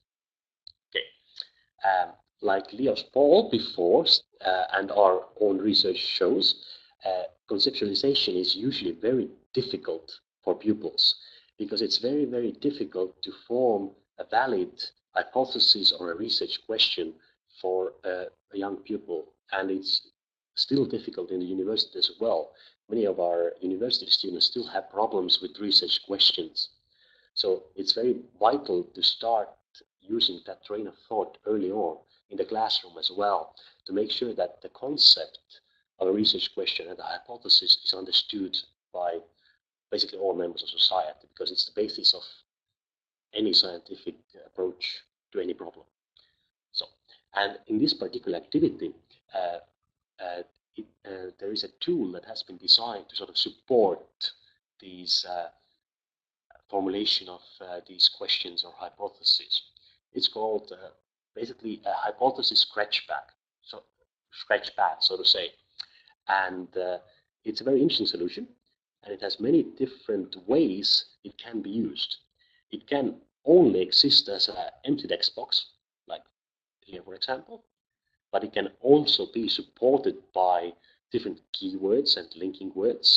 Okay, like Leo's poll before and our own research shows, conceptualization is usually very difficult for pupils, because it's very, very difficult to form a valid hypothesis or a research question for a young pupil. And it's still difficult in the university as well. Many of our university students still have problems with research questions. So it's very vital to start using that train of thought early on in the classroom as well, to make sure that the concept of a research question and the hypothesis is understood by basically all members of society, because it's the basis of any scientific approach to any problem. So, and in this particular activity, there is a tool that has been designed to sort of support these formulation of these questions or hypotheses. It's called basically a hypothesis scratch pad, so to say. And it's a very interesting solution, and it has many different ways it can be used. It can only exist as an empty text box, like here, for example, but it can also be supported by different keywords and linking words.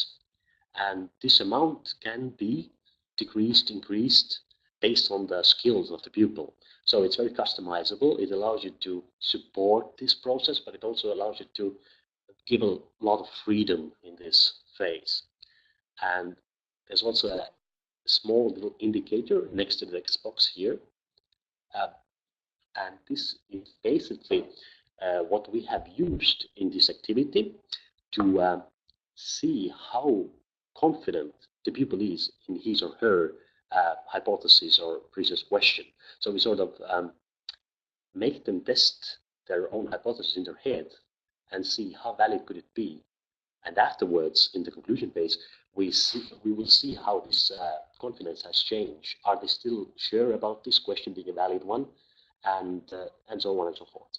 And this amount can be decreased, increased based on the skills of the pupil. So it's very customizable. It allows you to support this process, but it also allows you to give a lot of freedom in this phase. And there's also a small little indicator next to the text box here. And this is basically what we have used in this activity to see how confident the pupil is in his or her hypothesis or previous question. So we sort of make them test their own hypothesis in their head and see how valid could it be. And afterwards, in the conclusion phase, we will see how this confidence has changed. Are they still sure about this question being a valid one? And so on and so forth.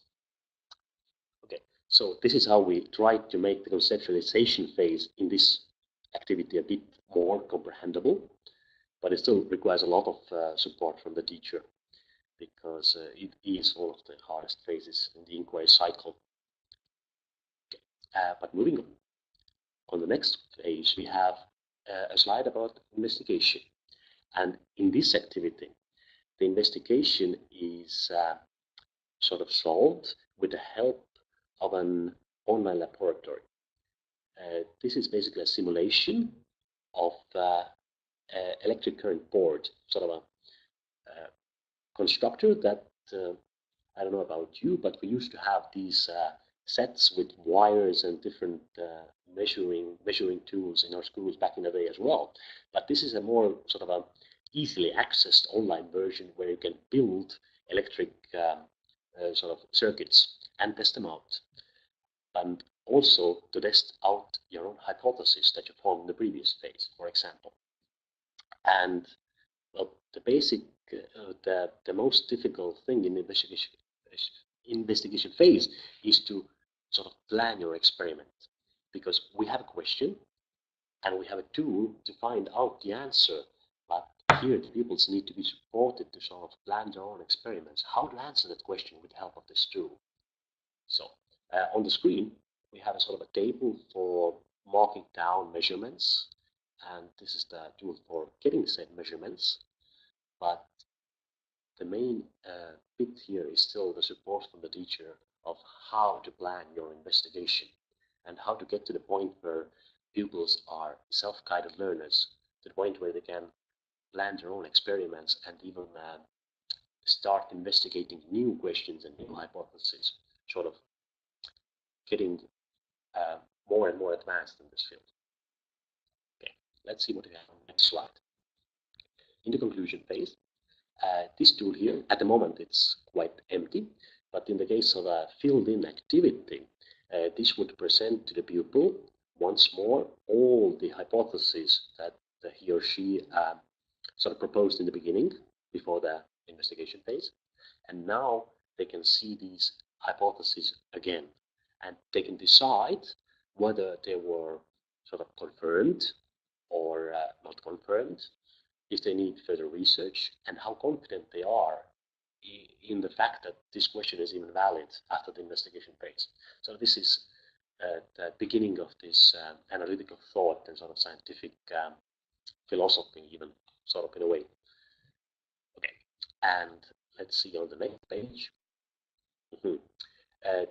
Okay, so this is how we try to make the conceptualization phase in this activity a bit more comprehensible, but it still requires a lot of support from the teacher, because it is one of the hardest phases in the inquiry cycle. Okay. But moving on the next page, we have a slide about investigation. And in this activity, the investigation is sort of solved with the help of an online laboratory. This is basically a simulation of electric current board, sort of a constructor that I don't know about you, but we used to have these sets with wires and different measuring tools in our schools back in the day as well. But this is a more sort of a easily accessed online version where you can build electric sort of circuits and test them out, and also to test out your own hypothesis that you formed in the previous phase, for example. And well, the basic, the most difficult thing in the investigation phase is to sort of plan your experiment, because we have a question and we have a tool to find out the answer, but here the pupils need to be supported to sort of plan their own experiments, how to answer that question with the help of this tool. So on the screen, we have a sort of a table for marking down measurements, and this is the tool for getting said measurements. But the main bit here is still the support from the teacher of how to plan your investigation and how to get to the point where pupils are self-guided learners, to the point where they can plan their own experiments and even start investigating new questions and new hypotheses, sort of getting more and more advanced in this field. Okay, let's see what we have on the next slide. In the conclusion phase, this tool here, at the moment it's quite empty, but in the case of a filled-in activity, this would present to the pupil once more all the hypotheses that he or she sort of proposed in the beginning, before the investigation phase. And now they can see these hypotheses again, and they can decide whether they were sort of confirmed or not confirmed, if they need further research, and how confident they are in the fact that this question is even valid after the investigation phase. So this is the beginning of this analytical thought and sort of scientific philosophy, even sort of in a way. Okay, and let's see on the next page.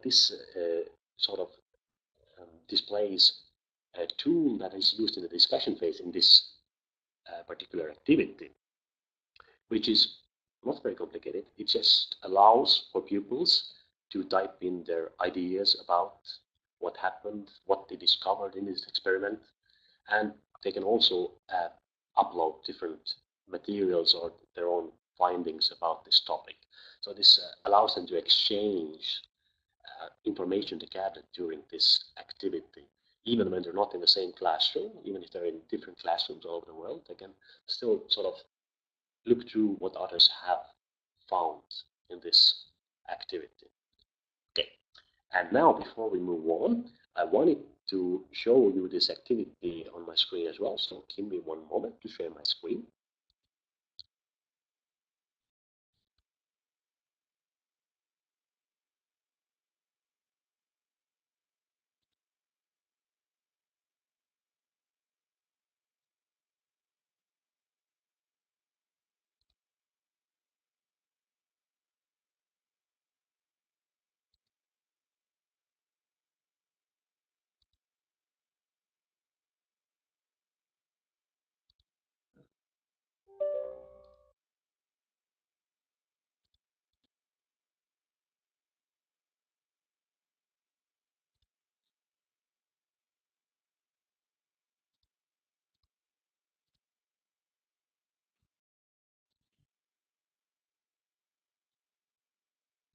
This sort of displays a tool that is used in the discussion phase in this particular activity, which is not very complicated. It just allows for pupils to type in their ideas about what happened, what they discovered in this experiment, and they can also upload different materials or their own findings about this topic. So this allows them to exchange information they gathered during this activity. Even when they're not in the same classroom, even if they're in different classrooms all over the world, they can still sort of look through what others have found in this activity. Okay, and now before we move on, I wanted to show you this activity on my screen as well. So give me one moment to share my screen.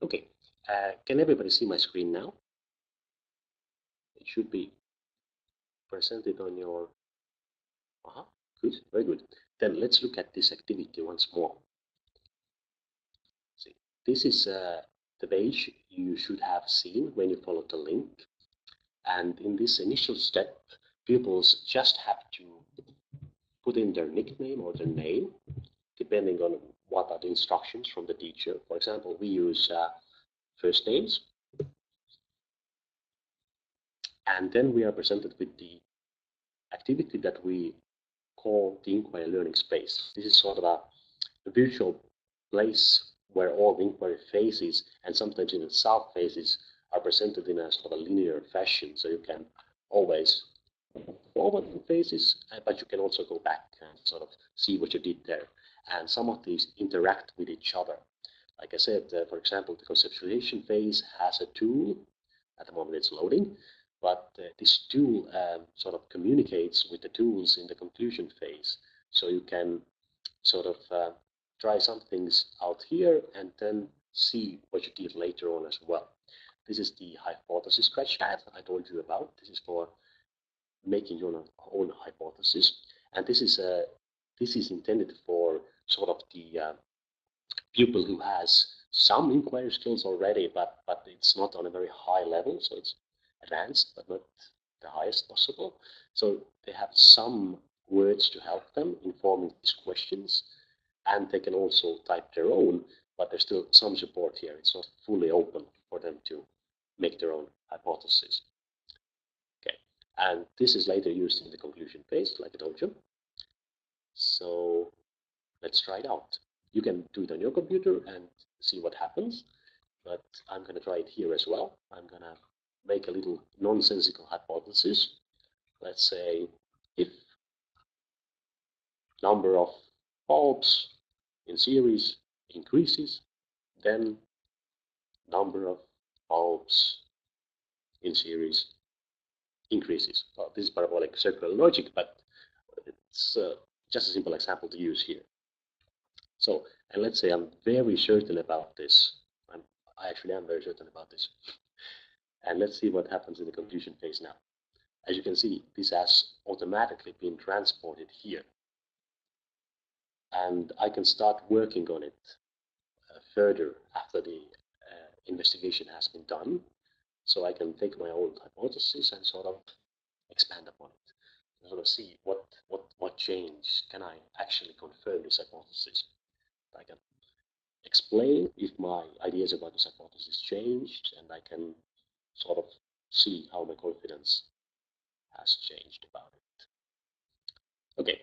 Okay, can everybody see my screen now? It should be presented on your, good, very good. Then let's look at this activity once more. See, this is the page you should have seen when you followed the link. And in this initial step, pupils just have to put in their nickname or their name, depending on what are the instructions from the teacher. For example, we use first names. And then we are presented with the activity that we call the Inquiry Learning Space. This is sort of a virtual place where all the inquiry phases and sometimes even sub phases are presented in a sort of a linear fashion. So you can always forward the phases, but you can also go back and sort of see what you did there. And some of these interact with each other. Like I said, for example, the conceptualization phase has a tool. At the moment it's loading, but this tool sort of communicates with the tools in the conclusion phase. So you can sort of try some things out here and then see what you did later on as well. This is the hypothesis scratchpad I told you about. This is for making your own hypothesis, and this is intended for sort of the pupil who has some inquiry skills already, but it's not on a very high level, so it's advanced but not the highest possible. So they have some words to help them in forming these questions, and they can also type their own, but there's still some support here. It's not fully open for them to make their own hypothesis. Okay, and this is later used in the conclusion phase, like I told you. So let's try it out. You can do it on your computer and see what happens, but I'm going to try it here as well. I'm going to make a little nonsensical hypothesis. Let's say if number of bulbs in series increases, then number of bulbs in series increases. Well, this is parabolic circular logic, but it's just a simple example to use here. So, and let's say I'm very certain about this. I actually am very certain about this. And let's see what happens in the conclusion phase now. As you can see, this has automatically been transported here. And I can start working on it further after the investigation has been done. So I can take my own hypothesis and sort of expand upon it. And sort of see what change can I actually confirm this hypothesis. I can explain if my ideas about this hypothesis changed, and I can sort of see how my confidence has changed about it. Okay,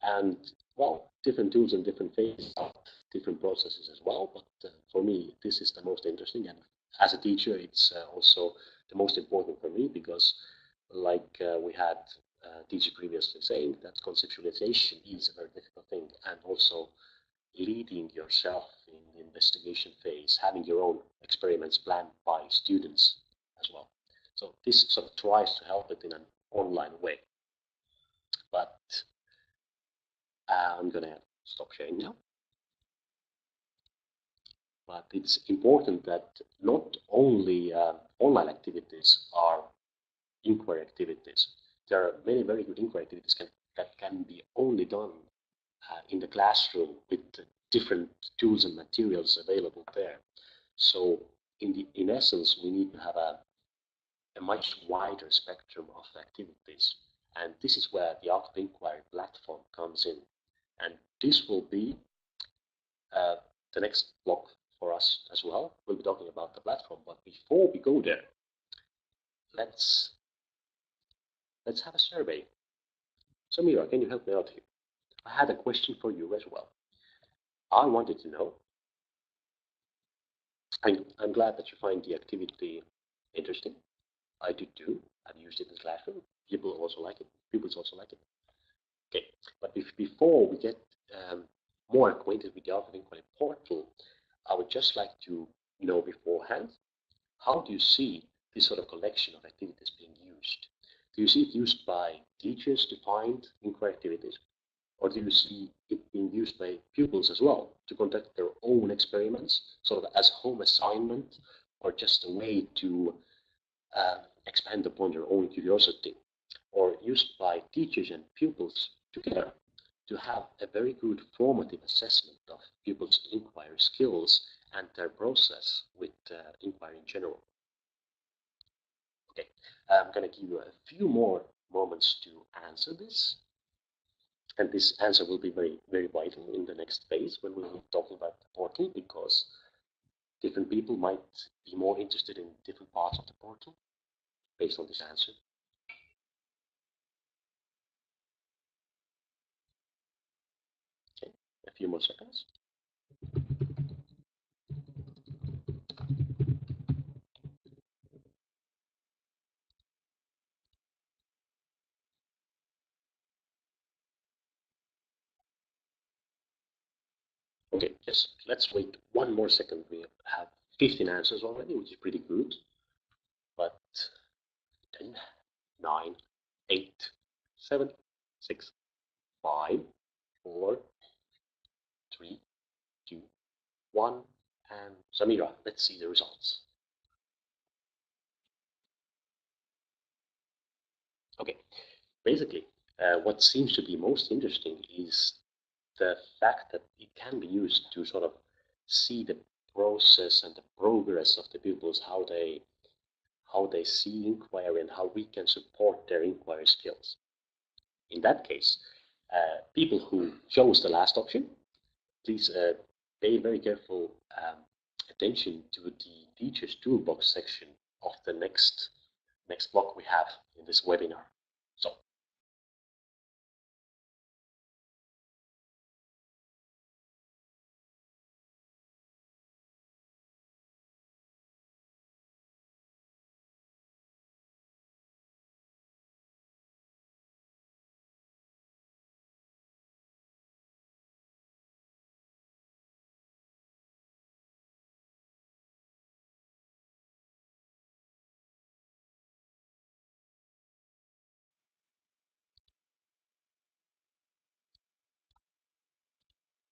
and well, different tools and different phases, different processes as well, but for me, this is the most interesting, and as a teacher, it's also the most important for me because like we had teacher previously saying that conceptualization is a very difficult thing, and also leading yourself in the investigation phase, having your own experiments planned by students as well. So this sort of tries to help it in an online way. But I'm going to stop sharing now. But it's important that not only online activities are inquiry activities. There are many very good inquiry activities that can be only done in the classroom with different tools and materials available there. So in essence, we need to have a much wider spectrum of activities. And this is where the Ark of Inquiry platform comes in. And this will be the next block for us as well. We'll be talking about the platform, but before we go there, let's have a survey. So Mira, can you help me out here? I had a question for you as well. I wanted to know, I'm glad that you find the activity interesting. I do too. I've used it in the classroom. People also like it. Pupils also like it. Okay, but before we get more acquainted with the Ark of Inquiry portal, I would just like to know beforehand, how do you see this sort of collection of activities being used? Do you see it used by teachers to find inquiry activities? Or do you see it being used by pupils as well to conduct their own experiments, sort of as home assignment, or just a way to expand upon their own curiosity? Or used by teachers and pupils together to have a very good formative assessment of pupils' inquiry skills and their process with inquiry in general? Okay, I'm going to give you a few more moments to answer this. And this answer will be very, very vital in the next phase when we'll be talking about the portal, because different people might be more interested in different parts of the portal based on this answer. Okay, a few more seconds. Okay, yes, let's wait one more second. We have 15 answers already, which is pretty good. But 10, 9, 8, 7, 6, 5, 4, 3, 2, 1, and Samira, let's see the results. Okay, basically, what seems to be most interesting is the fact that it can be used to sort of see the process and the progress of the pupils, how they see inquiry and how we can support their inquiry skills. In that case, people who chose the last option, please pay very careful attention to the teacher's toolbox section of the next block we have in this webinar. So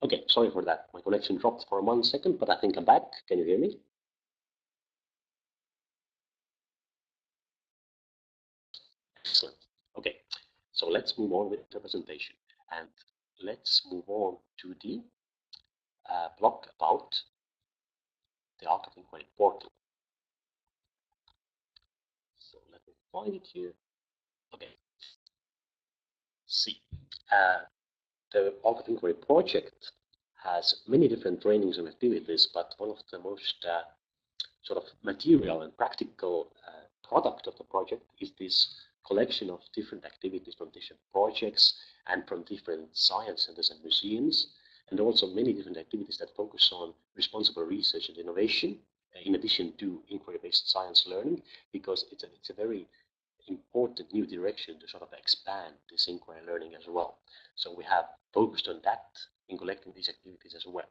okay, sorry for that. My connection dropped for 1 second, but I think I'm back. Can you hear me? Excellent. Okay, so let's move on with the presentation, and let's move on to the block about the Ark of Inquiry portal. So let me find it here. Okay. See, the Ark of Inquiry project has many different trainings and activities, but one of the most sort of material and practical product of the project is this collection of different activities from different projects and from different science centers and museums, and also many different activities that focus on responsible research and innovation, in addition to inquiry-based science learning, because it's a very important new direction to sort of expand this inquiry learning as well. So we have focused on that in collecting these activities as well.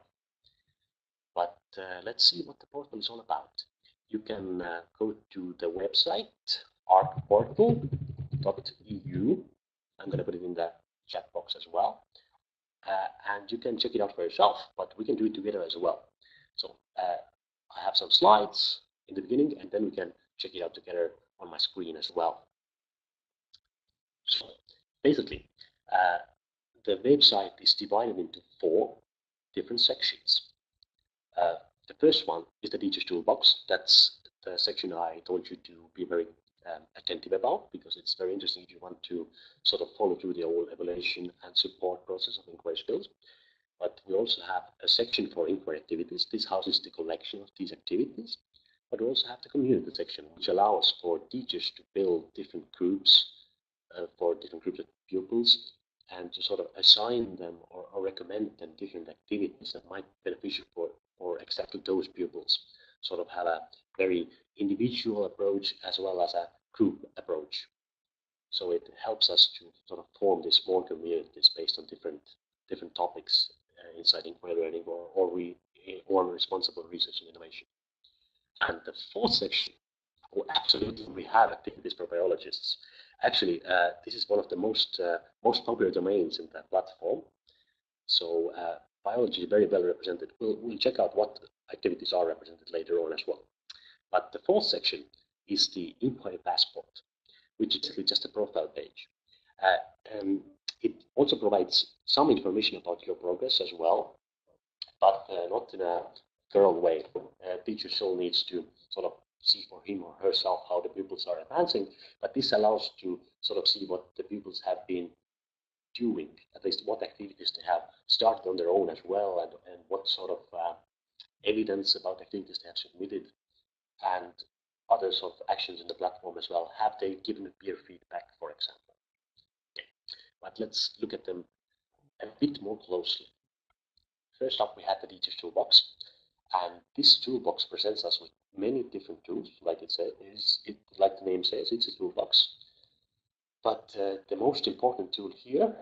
But let's see what the portal is all about. You can go to the website, arkportal.eu. I'm going to put it in the chat box as well. And you can check it out for yourself, but we can do it together as well. So I have some slides in the beginning, and then we can check it out together on my screen as well. So basically, the website is divided into 4 different sections. The first one is the Teacher's Toolbox. That's the section I told you to be very attentive about, because it's very interesting if you want to sort of follow through the whole evaluation and support process of inquiry skills. But we also have a section for inquiry activities. This houses the collection of these activities. But we also have the community section, which allows for teachers to build different groups for different groups of pupils, and to sort of assign them or recommend them different activities that might be beneficial for exactly those pupils. Sort of have a very individual approach as well as a group approach. So it helps us to sort of form these small communities based on different topics inside inquiry learning or responsible research and innovation. And the 4th section, absolutely, we have activities for biologists. Actually, this is one of the most popular domains in the platform. So biology is very well represented. We'll check out what activities are represented later on as well. But the 4th section is the Inquiry Passport, which is just a profile page. It also provides some information about your progress as well, but not in a thorough way. Teacher still needs to sort of see for him or herself how the pupils are advancing, but this allows to sort of see what the pupils have been doing, at least what activities they have started on their own as well, and what sort of evidence about activities they have submitted, and other sort of actions in the platform as well. Have they given peer feedback, for example? Okay. But let's look at them a bit more closely. First up, we have the Teacher's Toolbox. And this toolbox presents us with many different tools, like like the name says, it's a toolbox. But the most important tool here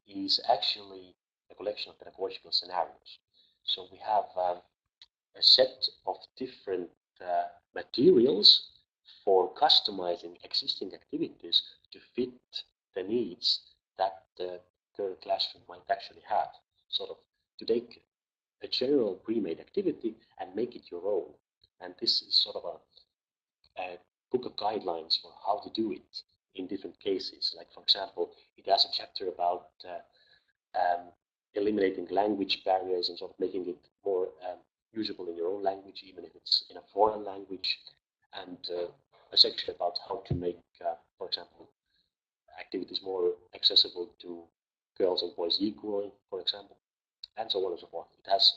is actually a collection of pedagogical scenarios. So we have a set of different materials for customizing existing activities to fit the needs that the current classroom might actually have. Sort of to take a general pre-made activity and make it your own. And this is sort of a book of guidelines for how to do it in different cases. Like, for example, it has a chapter about eliminating language barriers and sort of making it more usable in your own language, even if it's in a foreign language, and a section about how to make, for example, activities more accessible to girls and boys equally, for example, and so on and so forth. It has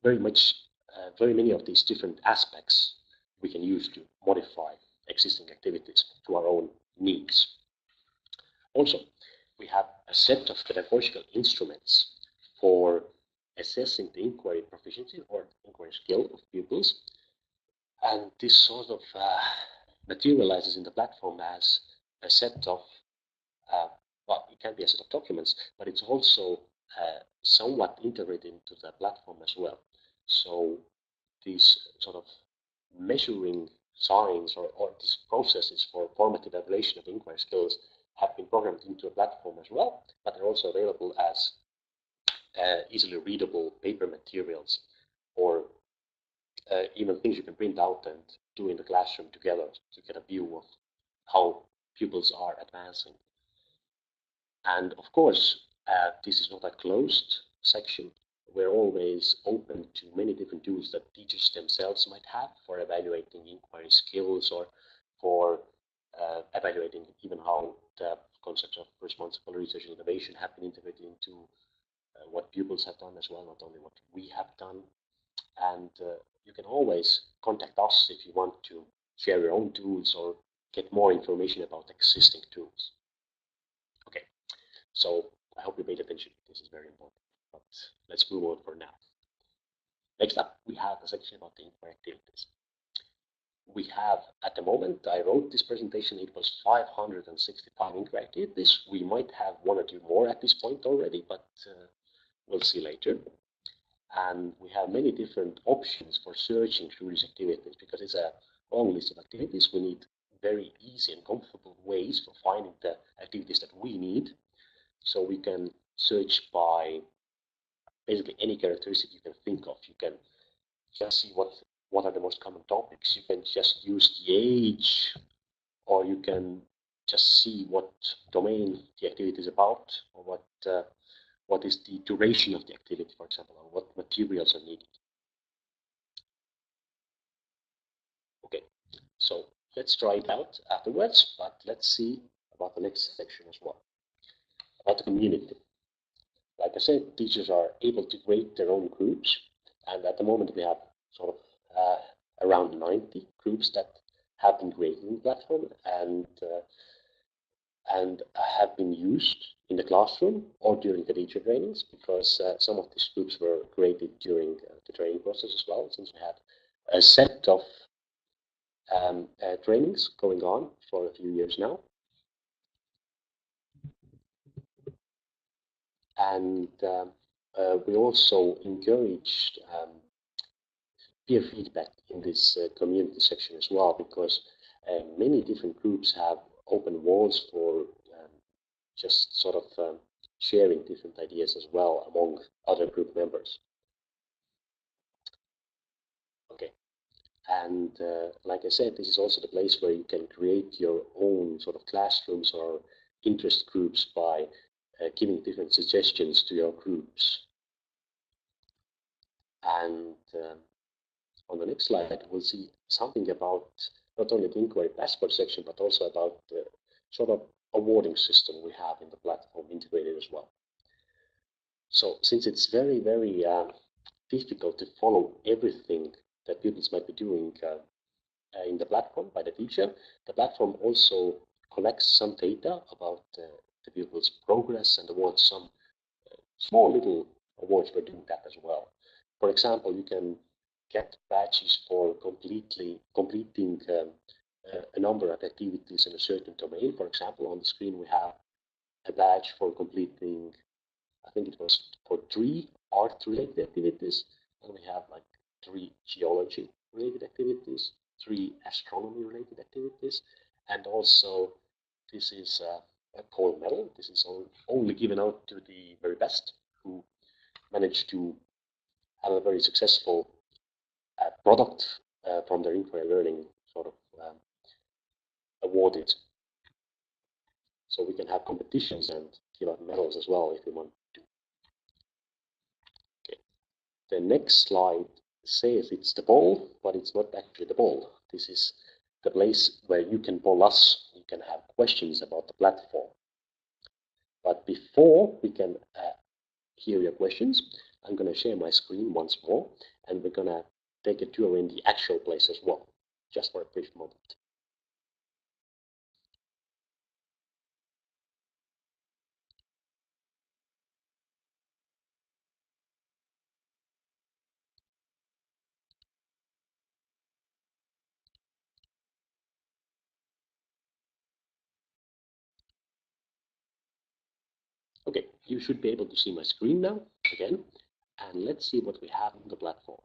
very many of these different aspects we can use to modify existing activities to our own needs. Also, we have a set of pedagogical instruments for assessing the inquiry proficiency or inquiry skill of pupils, and this sort of materializes in the platform as a set of well, it can be a set of documents, but it's also somewhat integrated into the platform as well. So these sort of measuring signs or these processes for formative evaluation of inquiry skills have been programmed into a platform as well, but they're also available as easily readable paper materials, or even things you can print out and do in the classroom together to get a view of how pupils are advancing. And of course, this is not a closed section. We're always open to many different tools that teachers themselves might have for evaluating inquiry skills, or for evaluating even how the concepts of responsible research and innovation have been integrated into what pupils have done as well, not only what we have done. And you can always contact us if you want to share your own tools or get more information about existing tools. Okay, so I hope you paid attention. This is very important. But let's move on for now. Next up, we have a section about the inquiry activities. We have, at the moment I wrote this presentation, it was 565 inquiry activities. We might have 1 or 2 more at this point already, but we'll see later. And we have many different options for searching through these activities, because it's a long list of activities. We need very easy and comfortable ways for finding the activities that we need. So we can search by basically any characteristic you can think of. You can just see what are the most common topics. You can just use the age, or you can just see what domain the activity is about, or what is the duration of the activity, for example, or what materials are needed. Okay, so let's try it out afterwards, but let's see about the next section as well, about the community. Like I said, teachers are able to create their own groups, and at the moment we have sort of around 90 groups that have been created in the platform and have been used in the classroom or during the teacher trainings, because some of these groups were created during the training process as well, since we had a set of trainings going on for a few years now. And we also encouraged peer feedback in this community section as well, because many different groups have open walls for just sort of sharing different ideas as well among other group members. Okay, and like I said, this is also the place where you can create your own sort of classrooms or interest groups by giving different suggestions to your groups. And on the next slide, we'll see something about not only the inquiry passport section, but also about the sort of awarding system we have in the platform integrated as well. So since it's very, very difficult to follow everything that pupils might be doing in the platform by the teacher, the platform also collects some data about the pupils' progress and awards some small little awards for doing that as well. For example, you can get badges for completing a number of activities in a certain domain. For example, on the screen we have a badge for completing, I think it was for 3 art-related activities, and we have like 3 geology-related activities, 3 astronomy-related activities, and also this is a gold medal. This is only given out to the very best who managed to have a very successful product from their inquiry learning sort of awarded. So we can have competitions and give out medals as well if we want to. Okay. The next slide says it's the ball, but it's not actually the ball. This is the place where you can poll us. You can have questions about the platform. But before we can hear your questions, I'm going to share my screen once more, and we're going to take a tour in the actual place as well, just for a brief moment. Okay, you should be able to see my screen now again, and let's see what we have on the platform.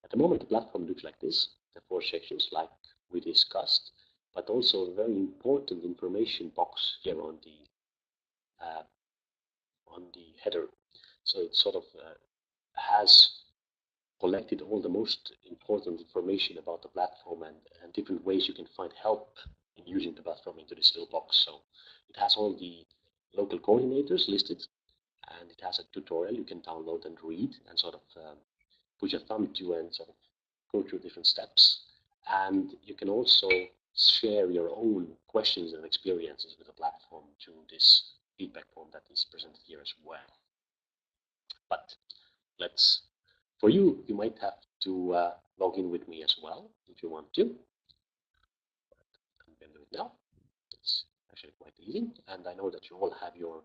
At the moment, the platform looks like this, the 4 sections like we discussed, but also a very important information box here on the header. So it sort of has collected all the most important information about the platform and different ways you can find help in using the platform into this little box. So it has all the local coordinators listed, and it has a tutorial you can download and read and sort of put your thumb to and sort of go through different steps. And you can also share your own questions and experiences with the platform to this feedback form that is presented here as well. But for you, you might have to log in with me as well if you want to. I'm going to do it now. It's actually quite easy, and I know that you all have your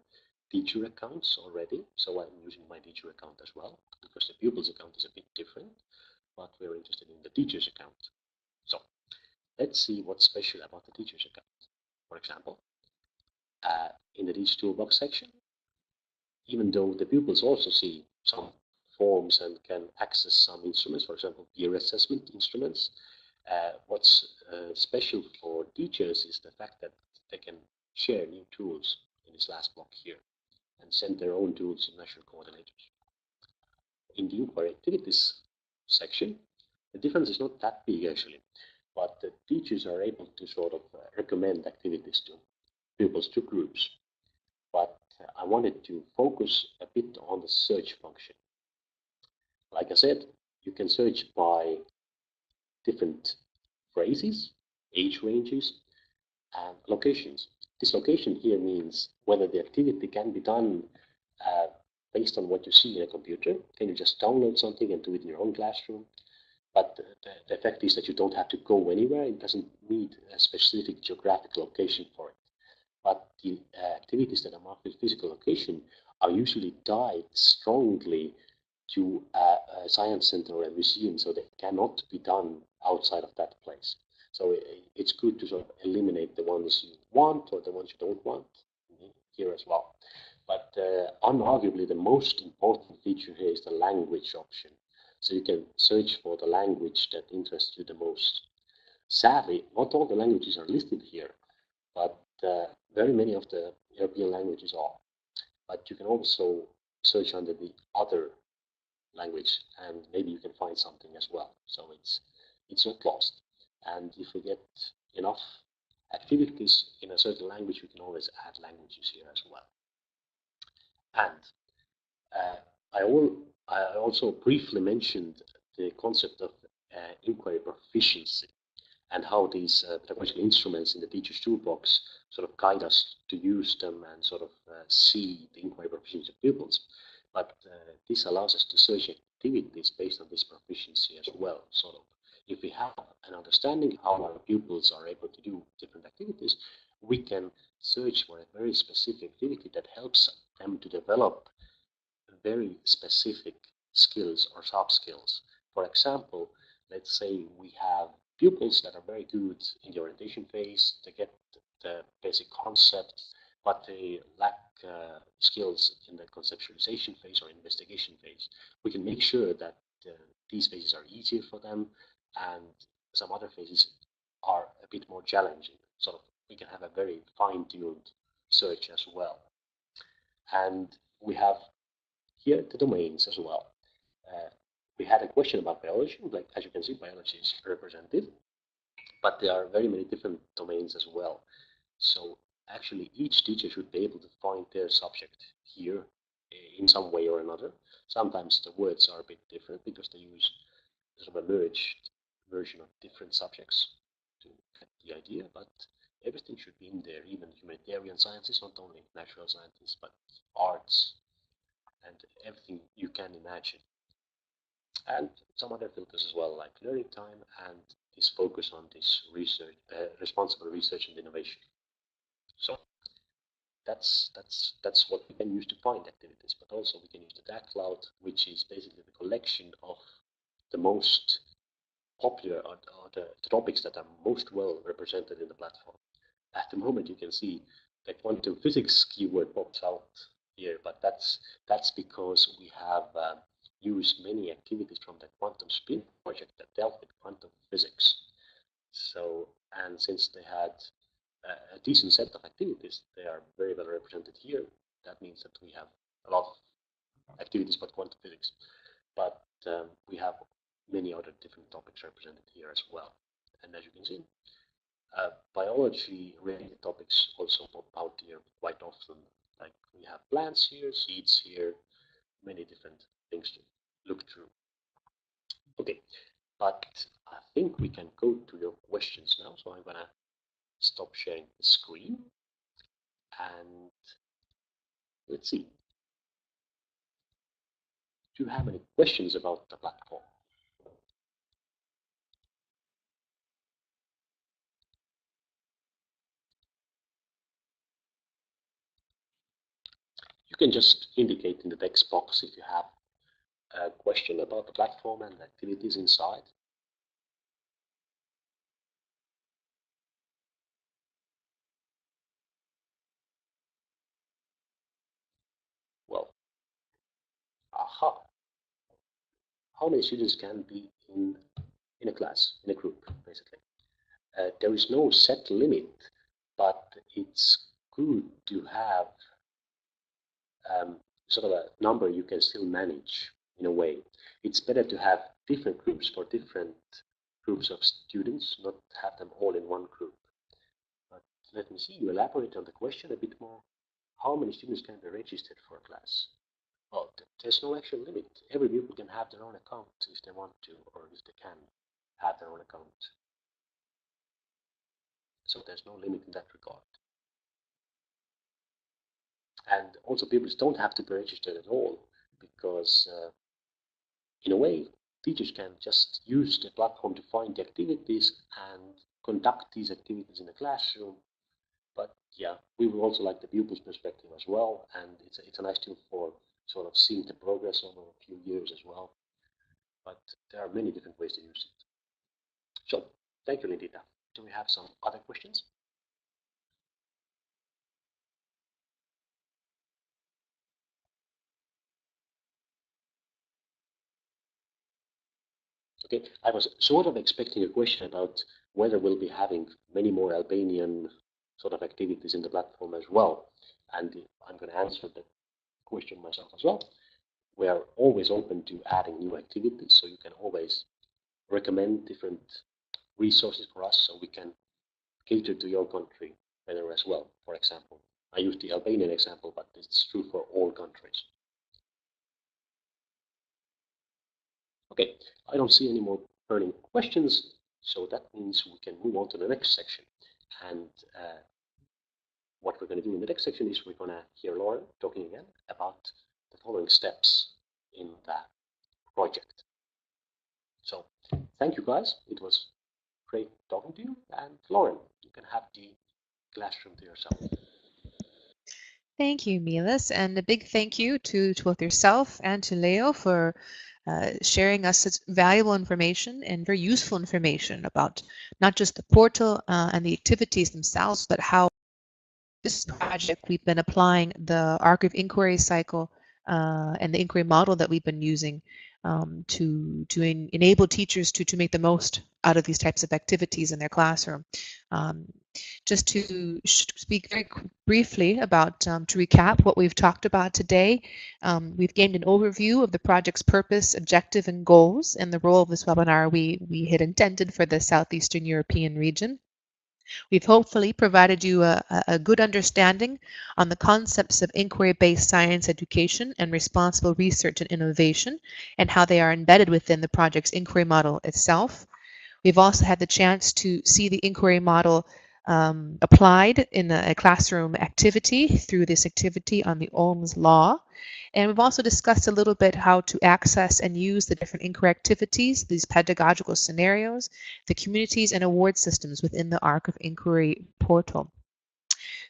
teacher accounts already, so I'm using my teacher account as well, because the pupils account is a bit different, but we're interested in the teacher's account. So let's see what's special about the teacher's account. For example, in the Teach Toolbox section, even though the pupils also see some forms and can access some instruments, for example, peer assessment instruments, what's special for teachers is the fact that they can share new tools in this last block here and send their own tools to national coordinators. In the inquiry activities section, the difference is not that big actually, but the teachers are able to sort of recommend activities to pupils, to groups. But I wanted to focus a bit on the search function. Like I said, you can search by different phrases, age ranges, and locations. This location here means whether the activity can be done uh, based on what you see in a computer. Can you just download something and do it in your own classroom? But the effect is that you don't have to go anywhere. It doesn't need a specific geographic location for it. But the activities that are marked with physical location are usually tied strongly to a science center or a museum, so they cannot be done outside of that place. So it's good to sort of eliminate the ones you want or the ones you don't want here as well. But unarguably, the most important feature here is the language option. So you can search for the language that interests you the most. Sadly, not all the languages are listed here, but very many of the European languages are. But you can also search under the other language, and maybe you can find something as well. So it's not lost. And if we get enough activities in a certain language, we can always add languages here as well. And uh, I also briefly mentioned the concept of inquiry proficiency and how these pedagogical instruments in the teacher's toolbox sort of guide us to use them and sort of see the inquiry proficiency of pupils. But this allows us to search activities based on this proficiency as well. Sort of, if we have an understanding how our pupils are able to do different activities, we can search for a very specific activity that helps them to develop very specific skills or soft skills. For example, let's say we have pupils that are very good in the orientation phase, they get the basic concept, but they lack skills in the conceptualization phase or investigation phase. We can make sure that these phases are easier for them and some other phases are a bit more challenging. So we can have a very fine-tuned search as well. And we have here the domains as well. We had a question about biology, like as you can see, biology is represented, but there are very many different domains as well. So actually each teacher should be able to find their subject here in some way or another. Sometimes the words are a bit different because they use sort of a merged version of different subjects to get the idea, but everything should be in there, even humanitarian sciences, not only natural sciences, but arts, and everything you can imagine. And some other filters as well, like learning time and this focus on this research, responsible research and innovation. So that's what we can use to find activities, but also we can use the DAC cloud, which is basically the collection of the most popular or the topics that are most well represented in the platform. At the moment, you can see the quantum physics keyword pops out here, but that's because we have used many activities from the quantum spin project that dealt with quantum physics. So, and since they had a decent set of activities, they are very well represented here. That means that we have a lot of activities about quantum physics, but we have many other different topics represented here as well. And as you can see, biology-related topics also pop out here quite often. Like we have plants here, seeds here, many different things to look through. Okay, but I think we can go to your questions now. So I'm gonna stop sharing the screen and let's see. Do you have any questions about the platform? You can just indicate in the text box if you have a question about the platform and the activities inside. Well, aha. How many students can be in a class, in a group, basically? There is no set limit, but it's good to have sort of a number you can still manage in a way. It's better to have different groups for different groups of students, not have them all in one group. But let me see, you elaborate on the question a bit more. how many students can be registered for a class? Well, there's no actual limit. Every pupil can have their own account if they want to, or if they can have their own account. So there's no limit in that regard. And also pupils don't have to be registered at all, because in a way, teachers can just use the platform to find the activities and conduct these activities in the classroom. But yeah, we would also like the pupils' perspective as well, and it's a nice tool for sort of seeing the progress over a few years as well. But there are many different ways to use it. So, thank you, Lindita. Do we have some other questions? Okay, I was sort of expecting a question about whether we'll be having many more Albanian sort of activities in the platform as well. And I'm going to answer that question myself as well. We are always open to adding new activities, so you can always recommend different resources for us so we can cater to your country better as well. For example, I used the Albanian example, but it's true for all countries. Okay, I don't see any more burning questions, so that means we can move on to the next section. And what we're going to do in the next section is we're going to hear Lauren talking again about the following steps in that project. So thank you guys. It was great talking to you. And Lauren, you can have the classroom to yourself. Thank you, Milas, and a big thank you to both yourself and to Leo for sharing us such valuable information and very useful information about not just the portal and the activities themselves, but how this project we've been applying the Ark of Inquiry cycle and the inquiry model that we've been using to enable teachers to make the most out of these types of activities in their classroom. Just to speak very briefly about, to recap what we've talked about today, we've gained an overview of the project's purpose, objective, and goals, and the role of this webinar we had intended for the Southeastern European region. We've hopefully provided you a good understanding on the concepts of inquiry-based science education and responsible research and innovation, and how they are embedded within the project's inquiry model itself. We've also had the chance to see the inquiry model applied in a classroom activity through this activity on the Ohm's law. And we've also discussed a little bit how to access and use the different inquiry activities, these pedagogical scenarios, the communities and award systems within the Ark of Inquiry portal.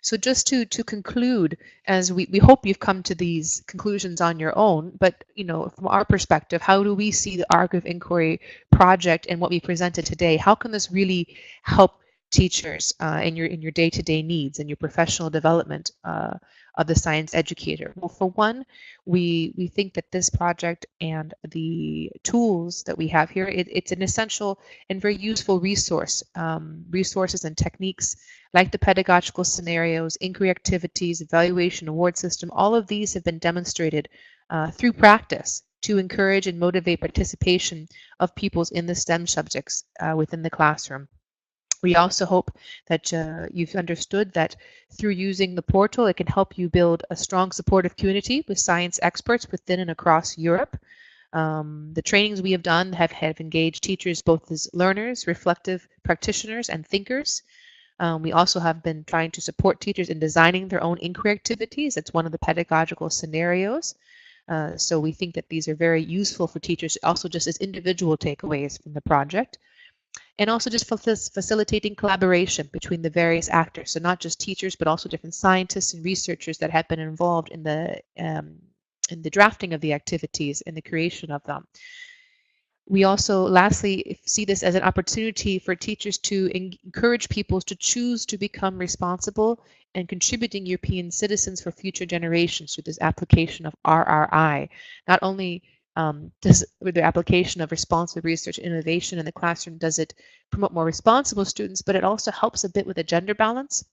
So just to conclude, as we hope you've come to these conclusions on your own, but from our perspective, how do we see the Ark of Inquiry project and what we presented today? How can this really help teachers in your day-to-day needs and your professional development of the science educator? Well, for one, we think that this project and the tools that we have here, it's an essential and very useful resources and techniques like the pedagogical scenarios, inquiry activities, evaluation, award system. All of these have been demonstrated through practice to encourage and motivate participation of pupils in the STEM subjects within the classroom. We also hope that you've understood that through using the portal, it can help you build a strong supportive community with science experts within and across Europe. The trainings we have done have engaged teachers both as learners, reflective practitioners, and thinkers. We also have been trying to support teachers in designing their own inquiry activities. That's one of the pedagogical scenarios. So we think that these are very useful for teachers, also just as individual takeaways from the project. And also just facilitating collaboration between the various actors. So not just teachers, but also different scientists and researchers that have been involved in the drafting of the activities and the creation of them. We also, lastly, see this as an opportunity for teachers to encourage people to choose to become responsible and contributing European citizens for future generations through this application of RRI. Not only does with the application of responsible research and innovation in the classroom, does it promote more responsible students, but it also helps a bit with a gender balance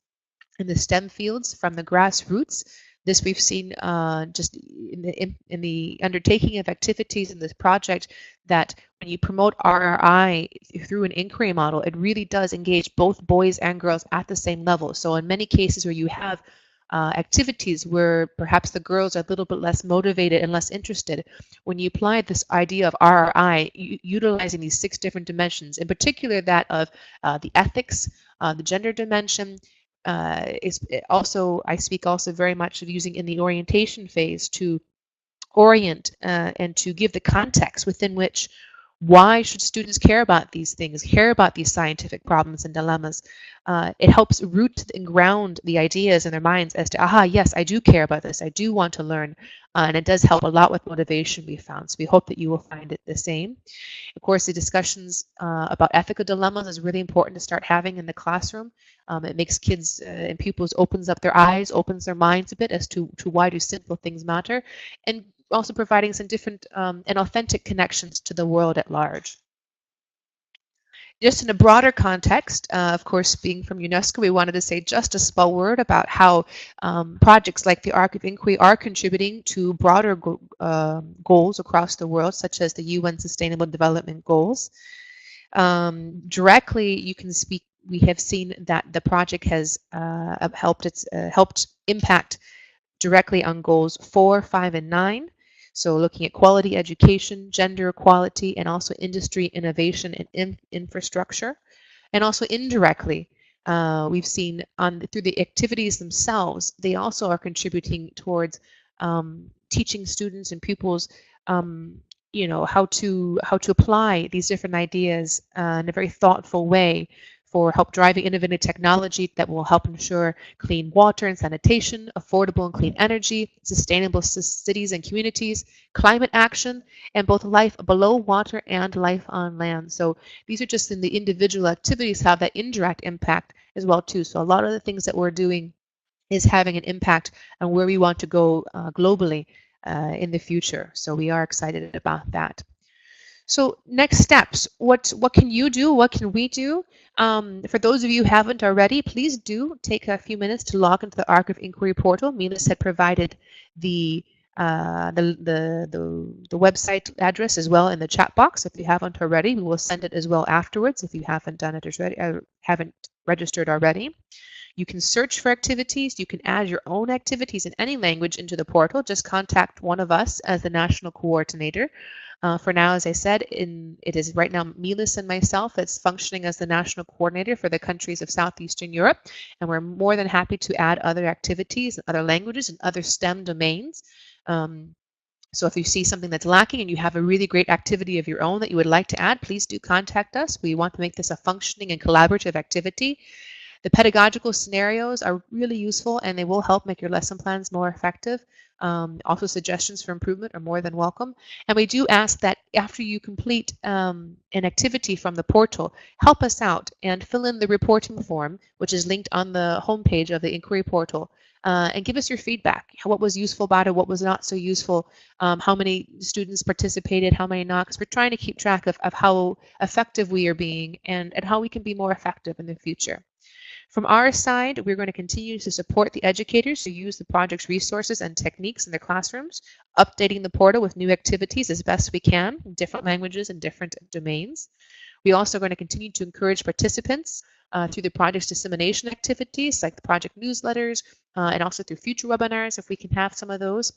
in the STEM fields from the grassroots. This we've seen just in the undertaking of activities in this project, that when you promote RRI through an inquiry model, it really does engage both boys and girls at the same level. So in many cases where you have activities where perhaps the girls are a little bit less motivated and less interested. When you apply this idea of RRI, utilizing these 6 different dimensions, in particular that of the ethics, the gender dimension, is also, I speak also very much of using in the orientation phase to orient and to give the context within which why should students care about these things, care about these scientific problems and dilemmas. It helps root and ground the ideas in their minds as to, aha, yes, I do care about this, I do want to learn, and it does help a lot with motivation, we found. So we hope that you will find it the same. Of course, the discussions about ethical dilemmas is really important to start having in the classroom. It makes kids and pupils, opens up their eyes, opens their minds a bit as to why do simple things matter, and also providing some different and authentic connections to the world at large. Just in a broader context, of course, being from UNESCO, we wanted to say just a small word about how projects like the Ark of Inquiry are contributing to broader goals across the world, such as the UN Sustainable Development Goals. Directly, you can speak. We have seen that the project has helped impact directly on goals 4, 5, and 9. So looking at quality education, gender equality, and also industry innovation and infrastructure. And also indirectly, we've seen through the activities themselves, they also are contributing towards teaching students and pupils you know, how to apply these different ideas in a very thoughtful way for help driving innovative technology that will help ensure clean water and sanitation, affordable and clean energy, sustainable cities and communities, climate action, and both life below water and life on land. So these are just in the individual activities have that indirect impact as well too. So a lot of the things that we're doing is having an impact on where we want to go globally in the future. So we are excited about that. So next steps, what can you do? What can we do? For those of you who haven't already, please do take a few minutes to log into the Ark of Inquiry portal. Milas had provided the website address as well in the chat box. If you haven't already, we will send it as well afterwards if you haven't done it already, haven't registered already. You can search for activities. You can add your own activities in any language into the portal. Just contact one of us as the national coordinator. For now, as I said, it is right now Milas and myself that's functioning as the national coordinator for the countries of Southeastern Europe, and we're more than happy to add other activities, other languages, and other STEM domains. So if you see something that's lacking and you have a really great activity of your own that you would like to add, please do contact us. We want to make this a functioning and collaborative activity. The pedagogical scenarios are really useful and they will help make your lesson plans more effective. Also, suggestions for improvement are more than welcome. And we do ask that after you complete an activity from the portal, help us out and fill in the reporting form, which is linked on the homepage of the inquiry portal. And give us your feedback. What was useful about it? What was not so useful? How many students participated? How many not? Because we're trying to keep track of how effective we are being and how we can be more effective in the future. From our side, we're going to continue to support the educators who use the project's resources and techniques in their classrooms, updating the portal with new activities as best we can in different languages and different domains. We're also going to continue to encourage participants through the project's dissemination activities like the project newsletters and also through future webinars if we can have some of those.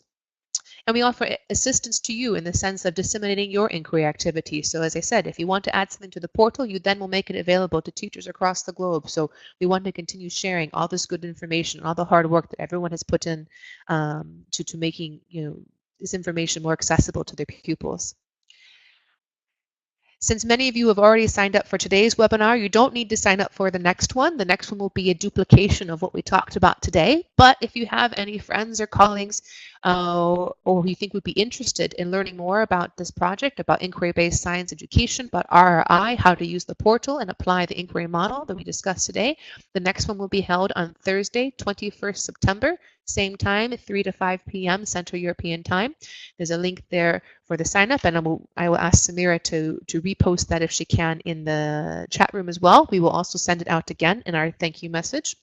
And we offer assistance to you in the sense of disseminating your inquiry activities. So as I said, if you want to add something to the portal, you then will make it available to teachers across the globe. So we want to continue sharing all this good information, all the hard work that everyone has put in to making this information more accessible to their pupils. Since many of you have already signed up for today's webinar, you don't need to sign up for the next one. The next one will be a duplication of what we talked about today. But if you have any friends or colleagues or you think would be interested in learning more about this project, about inquiry-based science education, about RRI, how to use the portal and apply the inquiry model that we discussed today, the next one will be held on Thursday, 21st September, same time, 3 to 5 p.m. Central European Time. There's a link there for the sign up, and I will ask Samira to repost that if she can in the chat room as well. We will also send it out again in our thank you message.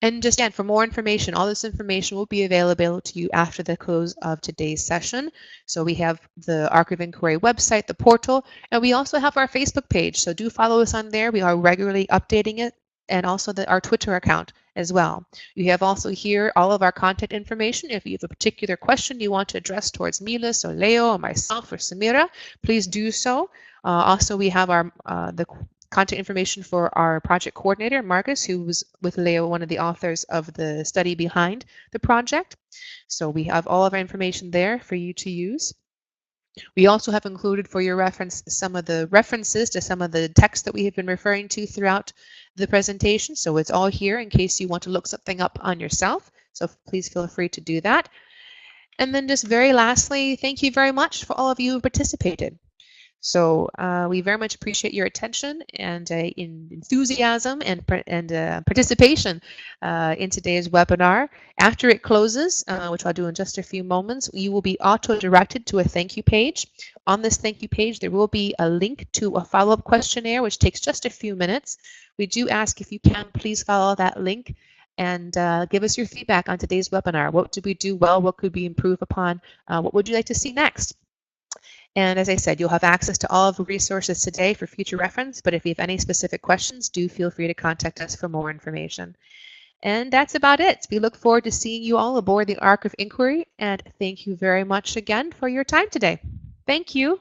And just again, for more information, all this information will be available to you after the close of today's session. So we have the Ark of Inquiry website, the portal, and we also have our Facebook page. So do follow us on there. We are regularly updating it and also our Twitter account as well. You have also here all of our contact information. If you have a particular question you want to address towards Milas or Leo or myself or Samira, please do so. Also, we have our the contact information for our project coordinator, Marcus, who was with Leo, one of the authors of the study behind the project. So we have all of our information there for you to use. We also have included for your reference some of the references to some of the text that we have been referring to throughout the presentation. So it's all here in case you want to look something up on yourself. So please feel free to do that. And then just very lastly, thank you very much for all of you who participated. So we very much appreciate your attention and enthusiasm and participation in today's webinar. After it closes, which I'll do in just a few moments, you will be auto-directed to a thank you page. On this thank you page, there will be a link to a follow-up questionnaire, which takes just a few minutes. We do ask if you can please follow that link and give us your feedback on today's webinar. What did we do well? What could we improve upon? What would you like to see next? And as I said, you'll have access to all of the resources today for future reference, but if you have any specific questions, do feel free to contact us for more information. And that's about it. We look forward to seeing you all aboard the Ark of Inquiry, and thank you very much again for your time today. Thank you.